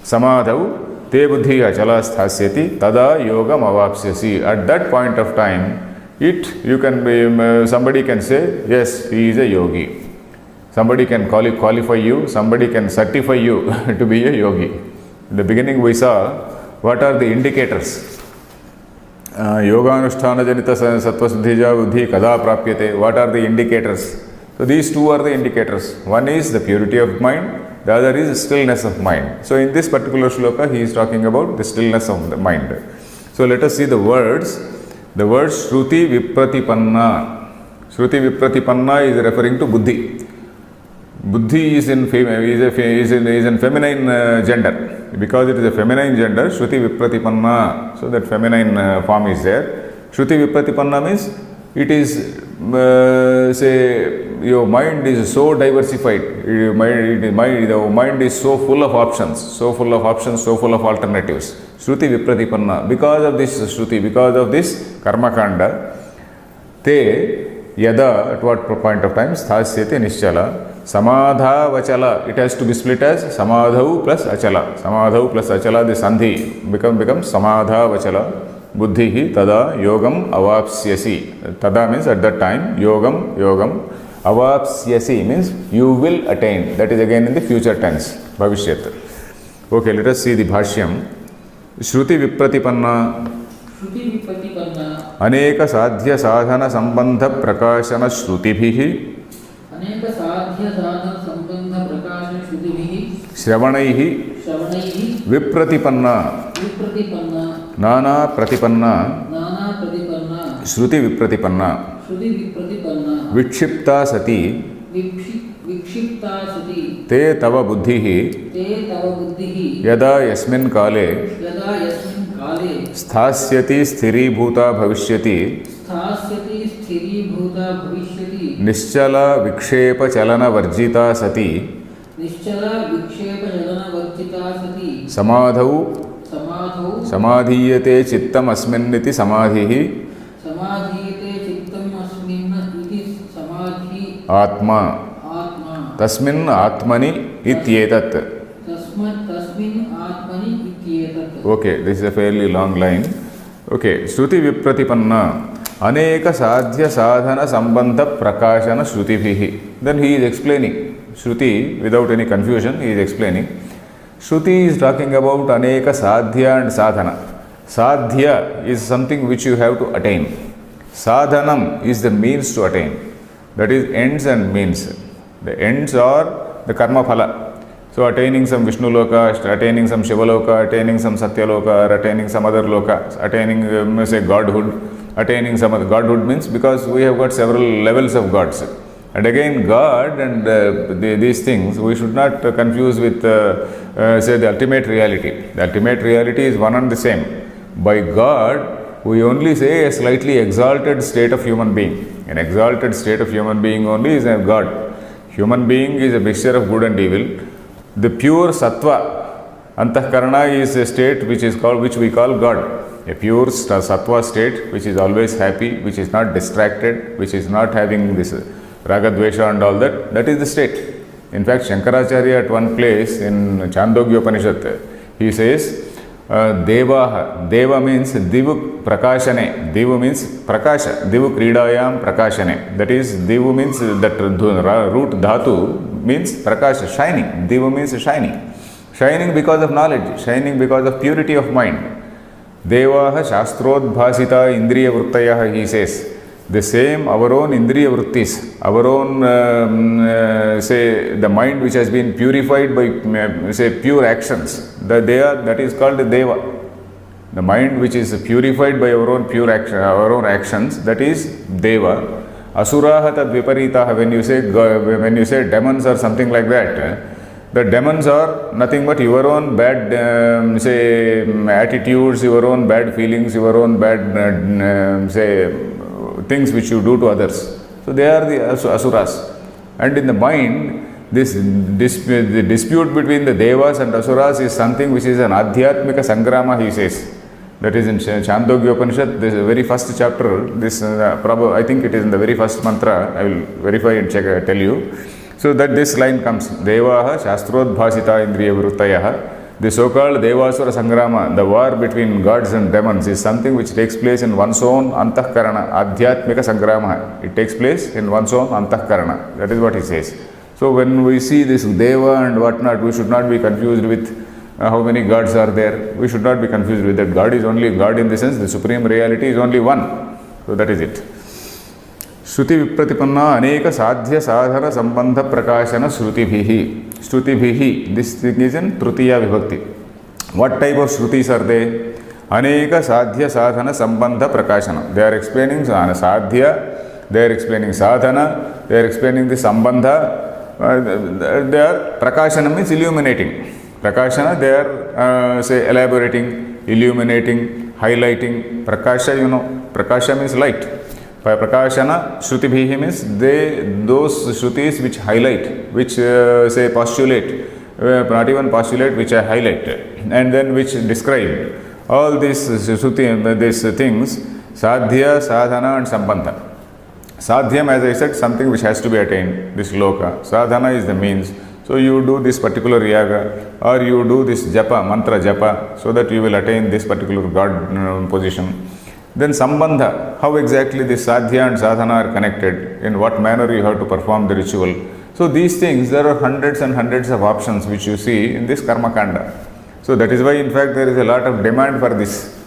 Speaker 1: Samadhau te buddhi achala sthasyati tada yogam avapsyasi. At that point of time, you can be, somebody can say, yes, he is a yogi. Somebody can qualify you, somebody can certify you to be a yogi. In the beginning we saw what are the indicators. Yoganusthana janita sattva siddhija buddhi kada prapyate. What are the indicators? So these two are the indicators. One is the purity of mind, the other is stillness of mind. So in this particular shloka he is talking about the stillness of the mind. So let us see the words. The word Shruti Vipratipanna. Shruti Vipratipanna is referring to buddhi. Buddhi is in feminine gender. Because it is a feminine gender, Shruti Vipratipanna. So that feminine form is there. Shruti Vipratipanna means it is, say, your mind is so diversified. Your mind is so full of options, so full of alternatives. Shruti Vipratipanna. Because of this Shruti, because of this Karma Kanda, te yada, at what point of time, sthasyati nischala. Samadha vachala, it has to be split as samadhau plus achala. Samadhau plus achala, the sandhi becomes samadha vachala. Buddhihi tada yogam avapsyasi. Tada means at that time, yogam. Avapsyasi means you will attain. That is again in the future tense, bhavishyat. Okay, let us see the bhashyam. Shruti Vipratipanna. Shruti Vipratipanna. Aneka sadhya sadhana sambandha prakashana shrutibhihi. Shravanaihi Vipratipanna Nana Pratipanna Shruti Vipratipanna Vikshipta Sati Te Tava Buddhihi Yada Yasmin Kale Sthasyati Sthiri Bhuta Bhavishyati Nischala Vikshepa Chalana Varjita Sati Samadhau Samadhiyate Chittam Asminniti Samadhihi Atma Tasmin Atmani Ityetat. Okay, this is a fairly long line. Okay, Shruti Vipratipanna Aneka sadhya sadhana sambandha prakashana shrutibhihi. Then he is explaining Shruti without any confusion. He is explaining Shruti is talking about aneka sadhya and sadhana. Sadhya is something which you have to attain. Sadhanam is the means to attain. That is ends and means. The ends are the karma phala. So attaining some Vishnu loka, attaining some Shiva loka, attaining some Satya loka, or attaining some other loka, attaining say godhood, attaining some other godhood means because we have got several levels of gods. And again God and these things we should not confuse with say the ultimate reality. The ultimate reality is one and the same. By God we only say a slightly exalted state of human being. An exalted state of human being only is a God. Human being is a mixture of good and evil. The pure sattva, antahkarana, is a state which we call God. A pure sattva state which is always happy, which is not distracted, which is not having this ragadvesha and all that. That is the state. In fact, Shankaracharya at one place in Chandogya Upanishad, he says, Devaha. Deva means Divu Prakashane. Divu means Prakasha. Divu Kridayam Prakashane. That is, Divu means that root Dhatu means Prakasha, shining. Divu means shining. Shining because of knowledge, shining because of purity of mind. Devaha Shastrodbhasita Indriya Vrittayaha, he says. The same, our own Indriya Vrittis, our own, say, the mind which has been purified by, say, pure actions, that is called Deva. The mind which is purified by our own pure action, our own actions, that is Deva. Asuraha tad viparitaha, when you say demons or something like that, the demons are nothing but your own bad, say, attitudes, your own bad feelings, your own bad, say, things which you do to others. So they are the asuras. And in the mind, the dispute between the devas and asuras is something which is an adhyatmika sangrama, he says. That is in Chandogya Upanishad, this very first chapter, this I think it is in the very first mantra, I will verify and check, tell you. So that this line comes, Devaha Shastrodbhasita Indriya Vrittayaha. The so-called Devasura Sangrama, the war between gods and demons, is something which takes place in one's own Antahkarana, Adhyatmika Sangrama. It takes place in one's own Antahkarana. That is what he says. So when we see this Deva and whatnot, we should not be confused with how many gods are there. We should not be confused with that. God is only God in the sense, the supreme reality is only one. So that is it. Shruti Vipratipanna Aneka Sadhya Sadhana Sambandha Prakashana Shrutibhihi. Shrutibhihi. This thing is in Trutiya Vibhakti. What type of Shrutis are they? Aneka Sadhya Sadhana Sambandha Prakashana. They are explaining Sadhya, they are explaining Sadhana, they are explaining the Sambandha. They are Prakashana means illuminating. Prakashana, they are say elaborating, illuminating, highlighting. Prakasha, you know, Prakasha means light. Prakashana, Shrutibhihi means those Shrutis which highlight, which say postulate, not even postulate, which are highlighted, and then which describe all these Shruti, these things, Sadhya, Sadhana and Sambandha. Sadhyam, as I said, something which has to be attained, this loka. Sadhana is the means. So you do this particular yaga, or you do this japa, mantra japa, so that you will attain this particular God position. Then Sambandha, how exactly this Sadhya and Sadhana are connected, in what manner you have to perform the ritual. So these things, there are hundreds and hundreds of options which you see in this Karma Kanda. So that is why, in fact, there is a lot of demand for this.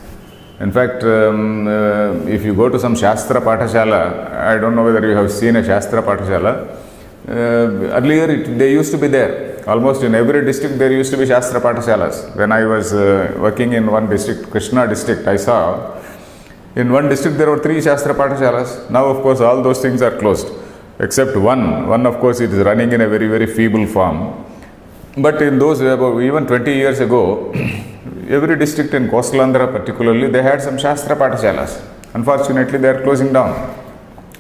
Speaker 1: In fact, if you go to some Shastra Pathashala, I don't know whether you have seen a Shastra Pathashala. Earlier, they used to be there. Almost in every district, there used to be Shastra Pathashalas. When I was working in one district, Krishna district, I saw in one district there were 3 Shastra Pathashalas. Now, of course, all those things are closed, except one. One, of course, it is running in a very, very feeble form. But in those, even 20 years ago, every district in Coastal Andhra particularly, they had some Shastra Pathashalas. Unfortunately, they are closing down.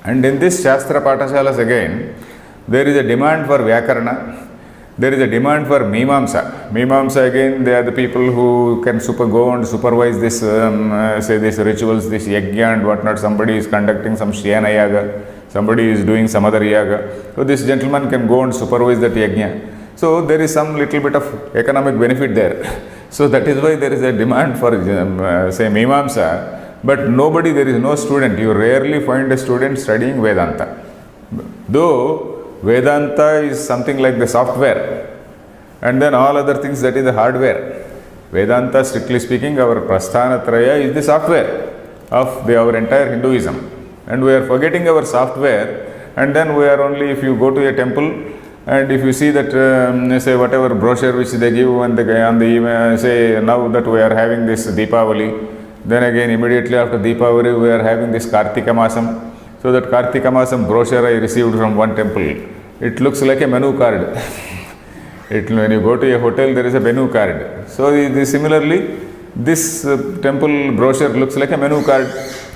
Speaker 1: And in this Shastra Pathashalas again, there is a demand for Vyakarana. There is a demand for Mimamsa. Mimamsa, again, they are the people who can go and supervise this, say, these rituals, this yajna and whatnot. Somebody is conducting some Shyana yaga, somebody is doing some other yaga. So this gentleman can go and supervise that yajna. So there is some little bit of economic benefit there. So that is why there is a demand for, say, Mimamsa. But nobody, there is no student. You rarely find a student studying Vedanta. Though Vedanta is something like the software, and then all other things, that is the hardware. Vedanta, strictly speaking, our Prasthanatraya is the software of our entire Hinduism. And we are forgetting our software, and then we are only, if you go to a temple, and if you see that, say, whatever brochure which they give on the say, now that we are having this Deepavali, then again immediately after Deepavali we are having this Kartika Masam. So that Kartika Masam brochure I received from one temple. It looks like a menu card. When you go to a hotel, there is a menu card. So similarly, this temple brochure looks like a menu card.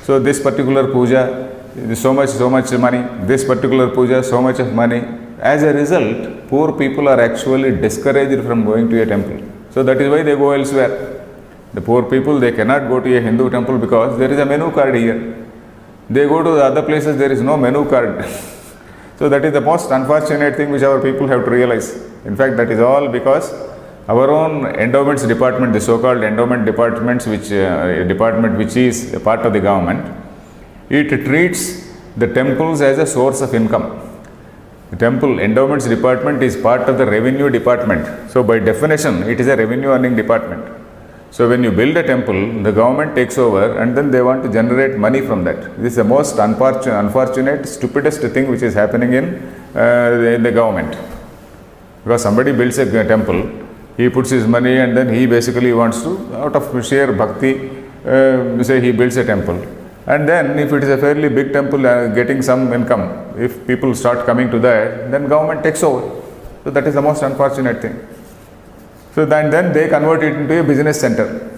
Speaker 1: So this particular puja, so much money. This particular puja, so much of money. As a result, poor people are actually discouraged from going to a temple. So that is why they go elsewhere. The poor people, they cannot go to a Hindu temple because there is a menu card here. They go to the other places, there is no menu card. So that is the most unfortunate thing which our people have to realize. In fact, that is all because Our own endowments department, the so-called endowment departments, which department which is a part of the government, it treats the temples as a source of income. The temple endowments department is part of the revenue department. So by definition, it is a revenue earning department. So when you build a temple, the government takes over and then they want to generate money from that. This is the most unfortunate, stupidest thing which is happening in the government. Because somebody builds a temple, he puts his money and then he basically wants to, out of sheer bhakti, say he builds a temple. And then if it is a fairly big temple getting some income, if people start coming to that, then government takes over. So that is the most unfortunate thing. So then they convert it into a business center.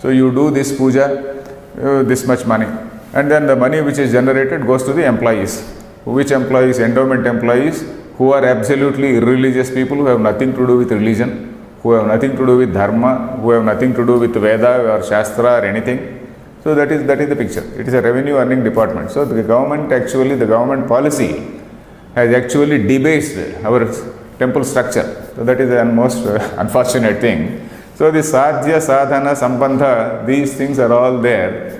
Speaker 1: So you do this puja, this much money. And then the money which is generated goes to the employees. Which employees? Endowment employees who are absolutely irreligious people who have nothing to do with religion, who have nothing to do with dharma, who have nothing to do with Veda or Shastra or anything. So that is the picture. It is a revenue earning department. So the government policy has actually debased our temple structure. So that is the most unfortunate thing. So the sadhya, sadhana, sambandha, these things are all there.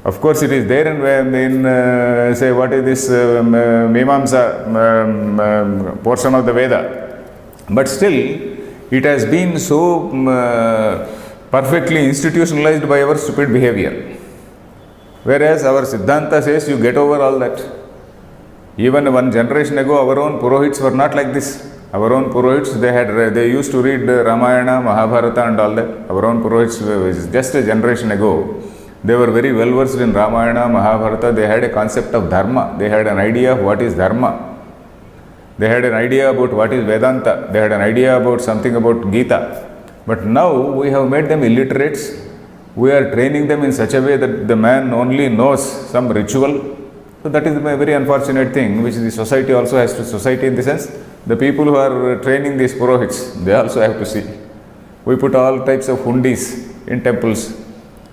Speaker 1: Of course, it is there in say what is this Mimamsa portion of the Veda. But still, it has been so perfectly institutionalized by our stupid behavior. Whereas our Siddhanta says you get over all that. Even one generation ago, our own Purohits were not like this. Our own Purohits, they used to read Ramayana, Mahabharata and all that. Our own Purohits, just a generation ago, they were very well versed in Ramayana, Mahabharata. They had a concept of Dharma. They had an idea of what is Dharma. They had an idea about what is Vedanta. They had an idea about something about Gita. But now we have made them illiterates. We are training them in such a way that the man only knows some ritual. So that is a very unfortunate thing, which the society also has to, society in the sense, the people who are training these Purohits, they also have to see. We put all types of hundis in temples.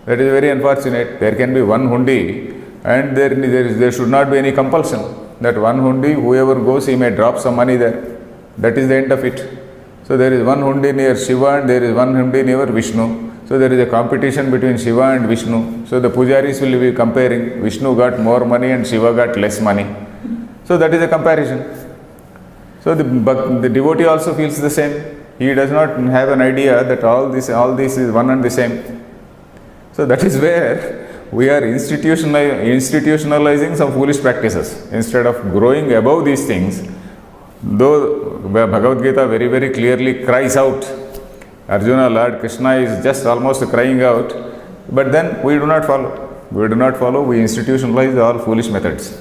Speaker 1: That is very unfortunate. There can be one hundi and there should not be any compulsion. That one hundi, whoever goes, he may drop some money there. That is the end of it. So there is one hundi near Shiva and there is one hundi near Vishnu. So there is a competition between Shiva and Vishnu. So the pujaris will be comparing. Vishnu got more money and Shiva got less money. So that is a comparison. So the devotee also feels the same. He does not have an idea that all this is one and the same. So that is where we are institutionalizing some foolish practices. Instead of growing above these things, though Bhagavad Gita very, very clearly cries out, Arjuna, Lord Krishna is just almost crying out, but then we do not follow. We institutionalize all foolish methods.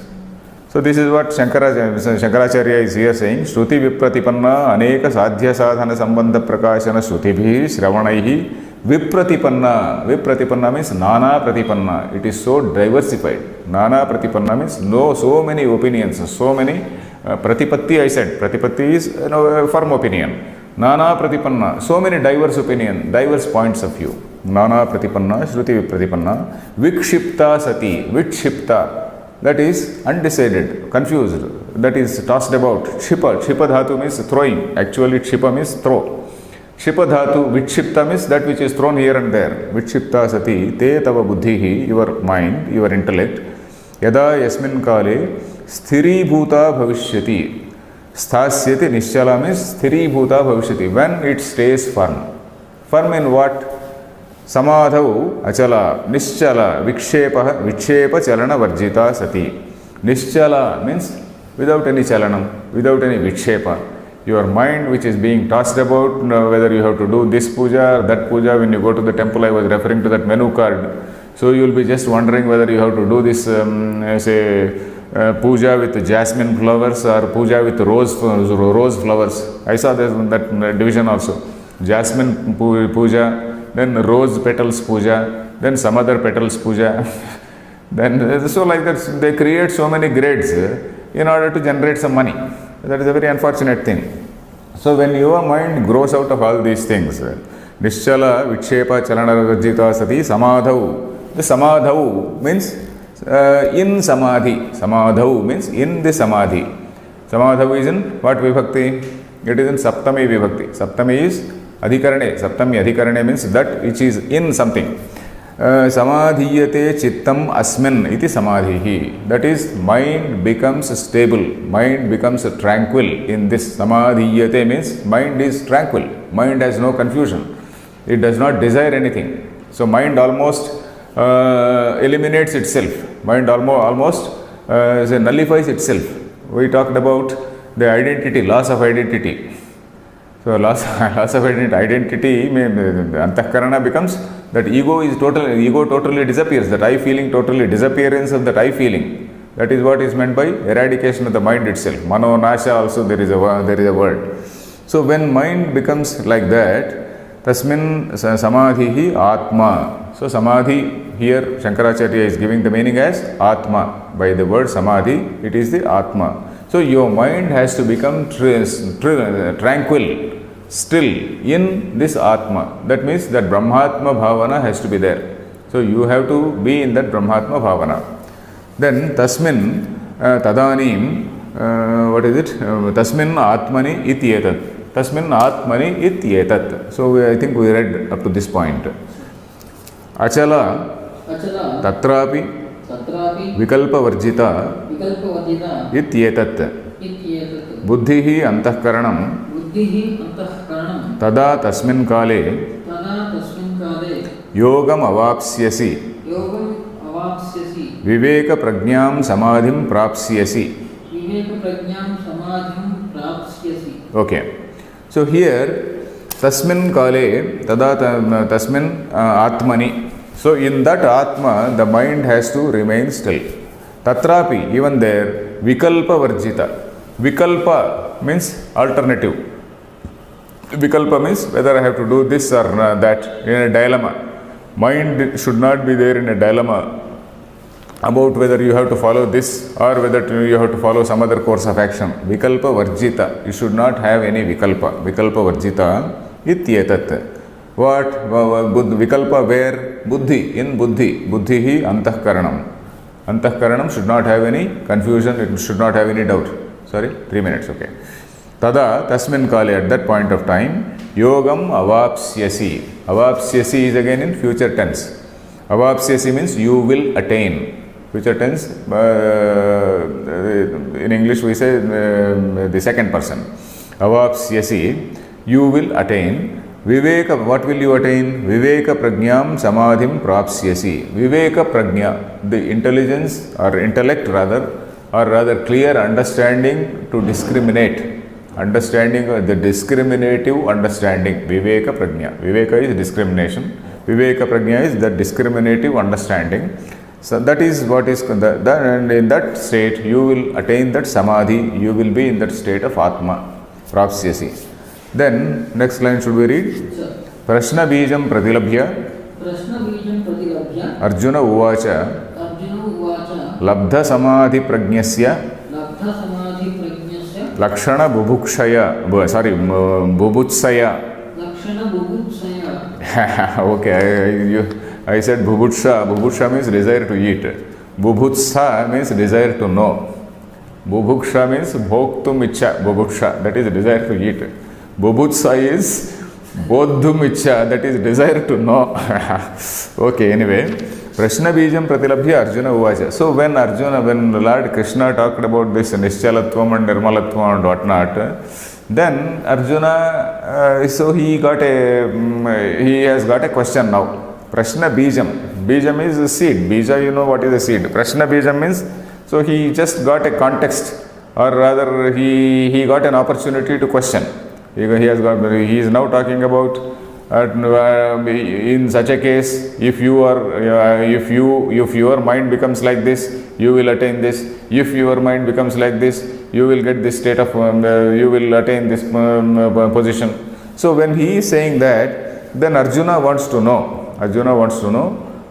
Speaker 1: So this is what Shankaracharya is here saying, Shruti vipratipanna aneka sadhya sadhana sambandha prakashana shrutibhi shravanaihi vipratipanna. Vipratipanna means nana pratipanna. It is so diversified. Nana pratipanna means so many opinions, so many pratipatti I said. Pratipatti is a firm opinion. Nana pratipanna, so many diverse opinion, diverse points of view. Nana pratipanna, shruti vipratipanna, vikshipta sati, vikshipta, that is undecided, confused, that is tossed about. Kshipa dhatu means throwing, actually kshipa means throw. Kshipa dhatu, vikshipta means that which is thrown here and there. Vikshipta sati, te tava buddhihi, your mind, your intellect, yada yasmin kale, sthiri bhuta bhavishyati. Sthasyati nischala means sthiri bhuta bhavishyati, when it stays firm. Firm in what? Samadhau achala, nischala, vikshepa chalana varjita sati. Nischala means without any chalanam, without any vikshepa. Your mind which is being tossed about, whether you have to do this puja or that puja. When you go to the temple, I was referring to that menu card. So you will be just wondering whether you have to do this, puja with jasmine flowers or puja with rose flowers. I saw that division also. Jasmine puja, then rose petals puja, then some other petals puja. Then so like that they create so many grades in order to generate some money. That is a very unfortunate thing. So when your mind grows out of all these things, nischala, vikshepa, chalana varjita sati, samadhau. The samadhau means in samadhi. Samadhau means in the samadhi. Samadhau is in what vibhakti? It is in saptami vibhakti. Saptami is Adhikarane, Saptami Adhikarane means that which is in something. Samadhiyate chittam asmin iti samadhihi. That is, mind becomes stable, mind becomes tranquil in this. Samadhiyate means mind is tranquil, mind has no confusion, it does not desire anything. So mind almost eliminates itself, mind almost nullifies itself. We talked about the identity, loss of identity. So loss of identity, antahkarana becomes that ego totally disappears, that I feeling totally disappearance of that I feeling. That is what is meant by eradication of the mind itself. Mano nasha also there is a word. So when mind becomes like that, tasmin samadhihi atma. So samadhi here Shankaracharya is giving the meaning as atma. By the word samadhi, it is the atma. So your mind has to become tranquil, still in this Atma. That means that Brahmatma Bhavana has to be there. So you have to be in that Brahmatma Bhavana. Then Tasmin Tadanim, what is it? Tasmin Atmani Ityetat. Tasmin Atmani Ityetat. So I think we read up to this point. Achala Tatrapi Vikalpa Varjita Ityetat Buddhihi Antahkaranam Tada Tasmin Kale Yogam Avapsyasi Viveka Prajnam Samadhim Prapsyasi. Okay. So here Tasmin Kale Tada Tasmin Atmani. So in that Atma, the mind has to remain still. Tatrapi, even there, Vikalpa Varjita. Vikalpa means alternative. Vikalpa means whether I have to do this or that, in a dilemma. Mind should not be there in a dilemma about whether you have to follow this or whether you have to follow some other course of action. Vikalpa Varjita. You should not have any Vikalpa. Vikalpa Varjita Ityetat. What? Vikalpa where? Buddhi. In Buddhi. Buddhihi Antahkaranam. Antahkaranam should not have any confusion, it should not have any doubt. Sorry, 3 minutes, okay. Tada Tasmin Kale, at that point of time, Yogam Avapsyasi. Avapsyasi is again in future tense. Avapsyasi means you will attain. Future tense, in English we say the second person. Avapsyasi, you will attain. Viveka, what will you attain? Viveka Prajnam Samadhim Prapsyasi. Viveka Prajna, the intelligence or intellect rather clear understanding to discriminate. Understanding, the discriminative understanding. Viveka Prajna. Viveka is discrimination. Viveka Prajna is the discriminative understanding. So that is what is, and in that state you will attain that Samadhi, you will be in that state of Atma, Prapsyasi. Then, next line should we read? Prashna Bijam Pradilabhya Arjuna Uvacha Labdha Samadhi Prajnasya Lakshana Bubukshaya Bubutsaya. Okay, I said Bubutsha. Bubutsha means desire to eat. Bubutsa means desire to know. Bubuksha means Bhoktum Icha. Bubuksha, that is desire to eat. Bubutsa is Bodhum Icha, that is desire to know. Okay, anyway. Prashna Bijam Pratilabhya Arjuna Uvacha. So when Lord Krishna talked about this Nischalatvam and Nirmalatvam and whatnot, then Arjuna, so he has got a question now. Prashna Bijam. Bijam is a seed. Bija, you know what is a seed. Prashna Bijam means, so he just got a context, or rather he got an opportunity to question. He is now talking about in such a case, if your mind becomes like this, you will attain this. If your mind becomes like this, you will get this state of, you will attain this position. So when he is saying that, then Arjuna wants to know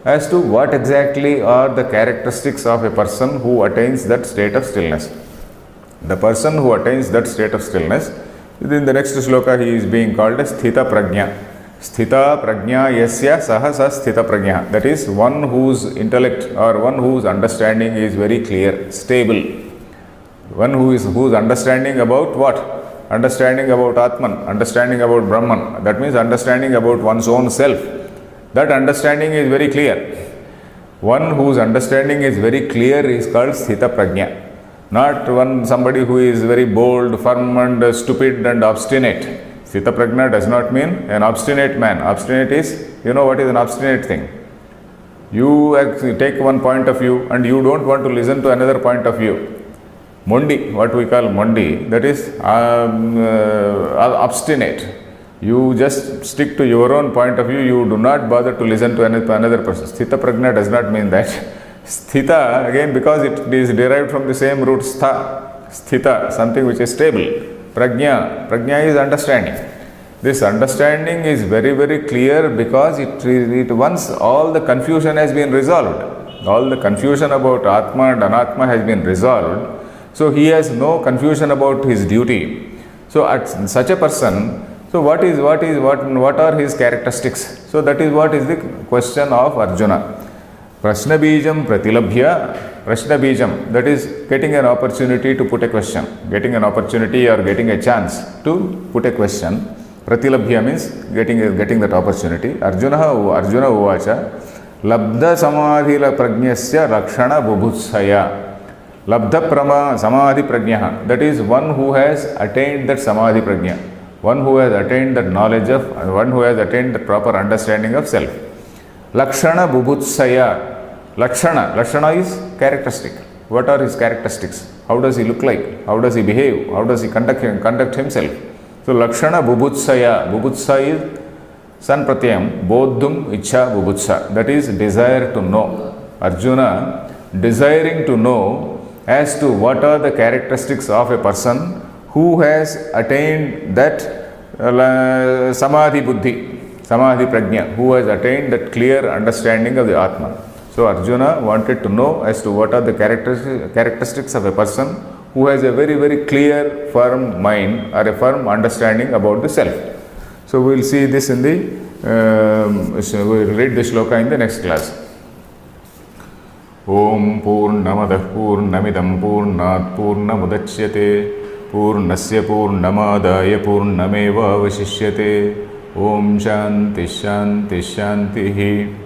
Speaker 1: as to what exactly are the characteristics of a person who attains that state of stillness. The person who attains that state of stillness, in the next shloka he is being called as Sthita Prajna. Sthita Prajna Yasya Sahasa Sthita Prajna. That is one whose intellect or one whose understanding is very clear, stable. One whose understanding about what? understanding about Atman, understanding about Brahman, that means understanding about one's own self. That understanding is very clear. One whose understanding is very clear is called Sthita Prajna. Not somebody who is very bold, firm and stupid and obstinate. Sthita Prajna does not mean an obstinate man. Obstinate is, you know what is an obstinate thing? You take one point of view and you don't want to listen to another point of view. Mondi, what we call Mondi, that is obstinate. You just stick to your own point of view, you do not bother to listen to another person. Sthita Prajna does not mean that. Sthita, again, because it is derived from the same root stha, sthita, something which is stable. Prajna is understanding. This understanding is very, very clear because it once all the confusion has been resolved. All the confusion about Atma and Anatma has been resolved. So he has no confusion about his duty. So at such a person, so what are his characteristics? So that is what is the question of Arjuna. Prashna Bijam Pratilabhya. Prashna Bijam, that is getting an opportunity to put a question. Getting an opportunity or getting a chance to put a question. Pratilabhya means getting that opportunity. Arjuna uvacha labdha samadhila prajnasya rakshana bubhutsaya. Labdha prama samadhi prajna, that is one who has attained that samadhi prajna, one who has attained that knowledge of, one who has attained the proper understanding of self. Lakshana bubhutsaya. Lakshana is characteristic. What are his characteristics? How does he look like? How does he behave? How does he conduct himself? So Lakshana bubhutsaya. Bubhutsa is san pratyam, bodhum ichha bubhutsa, that is desire to know. Arjuna desiring to know as to what are the characteristics of a person who has attained that samadhi buddhi, samadhi prajna, who has attained that clear understanding of the Atma. So Arjuna wanted to know as to what are the characteristics of a person who has a very, very clear, firm mind or a firm understanding about the self. So we will see this in the, we will read the shloka in the next class. Om Purnamadah Purnamidam Purnat Purnamudachyate Purnasya Purnamadaya Purnameva Vasishyate. Om Shanti Shanti Shantihi.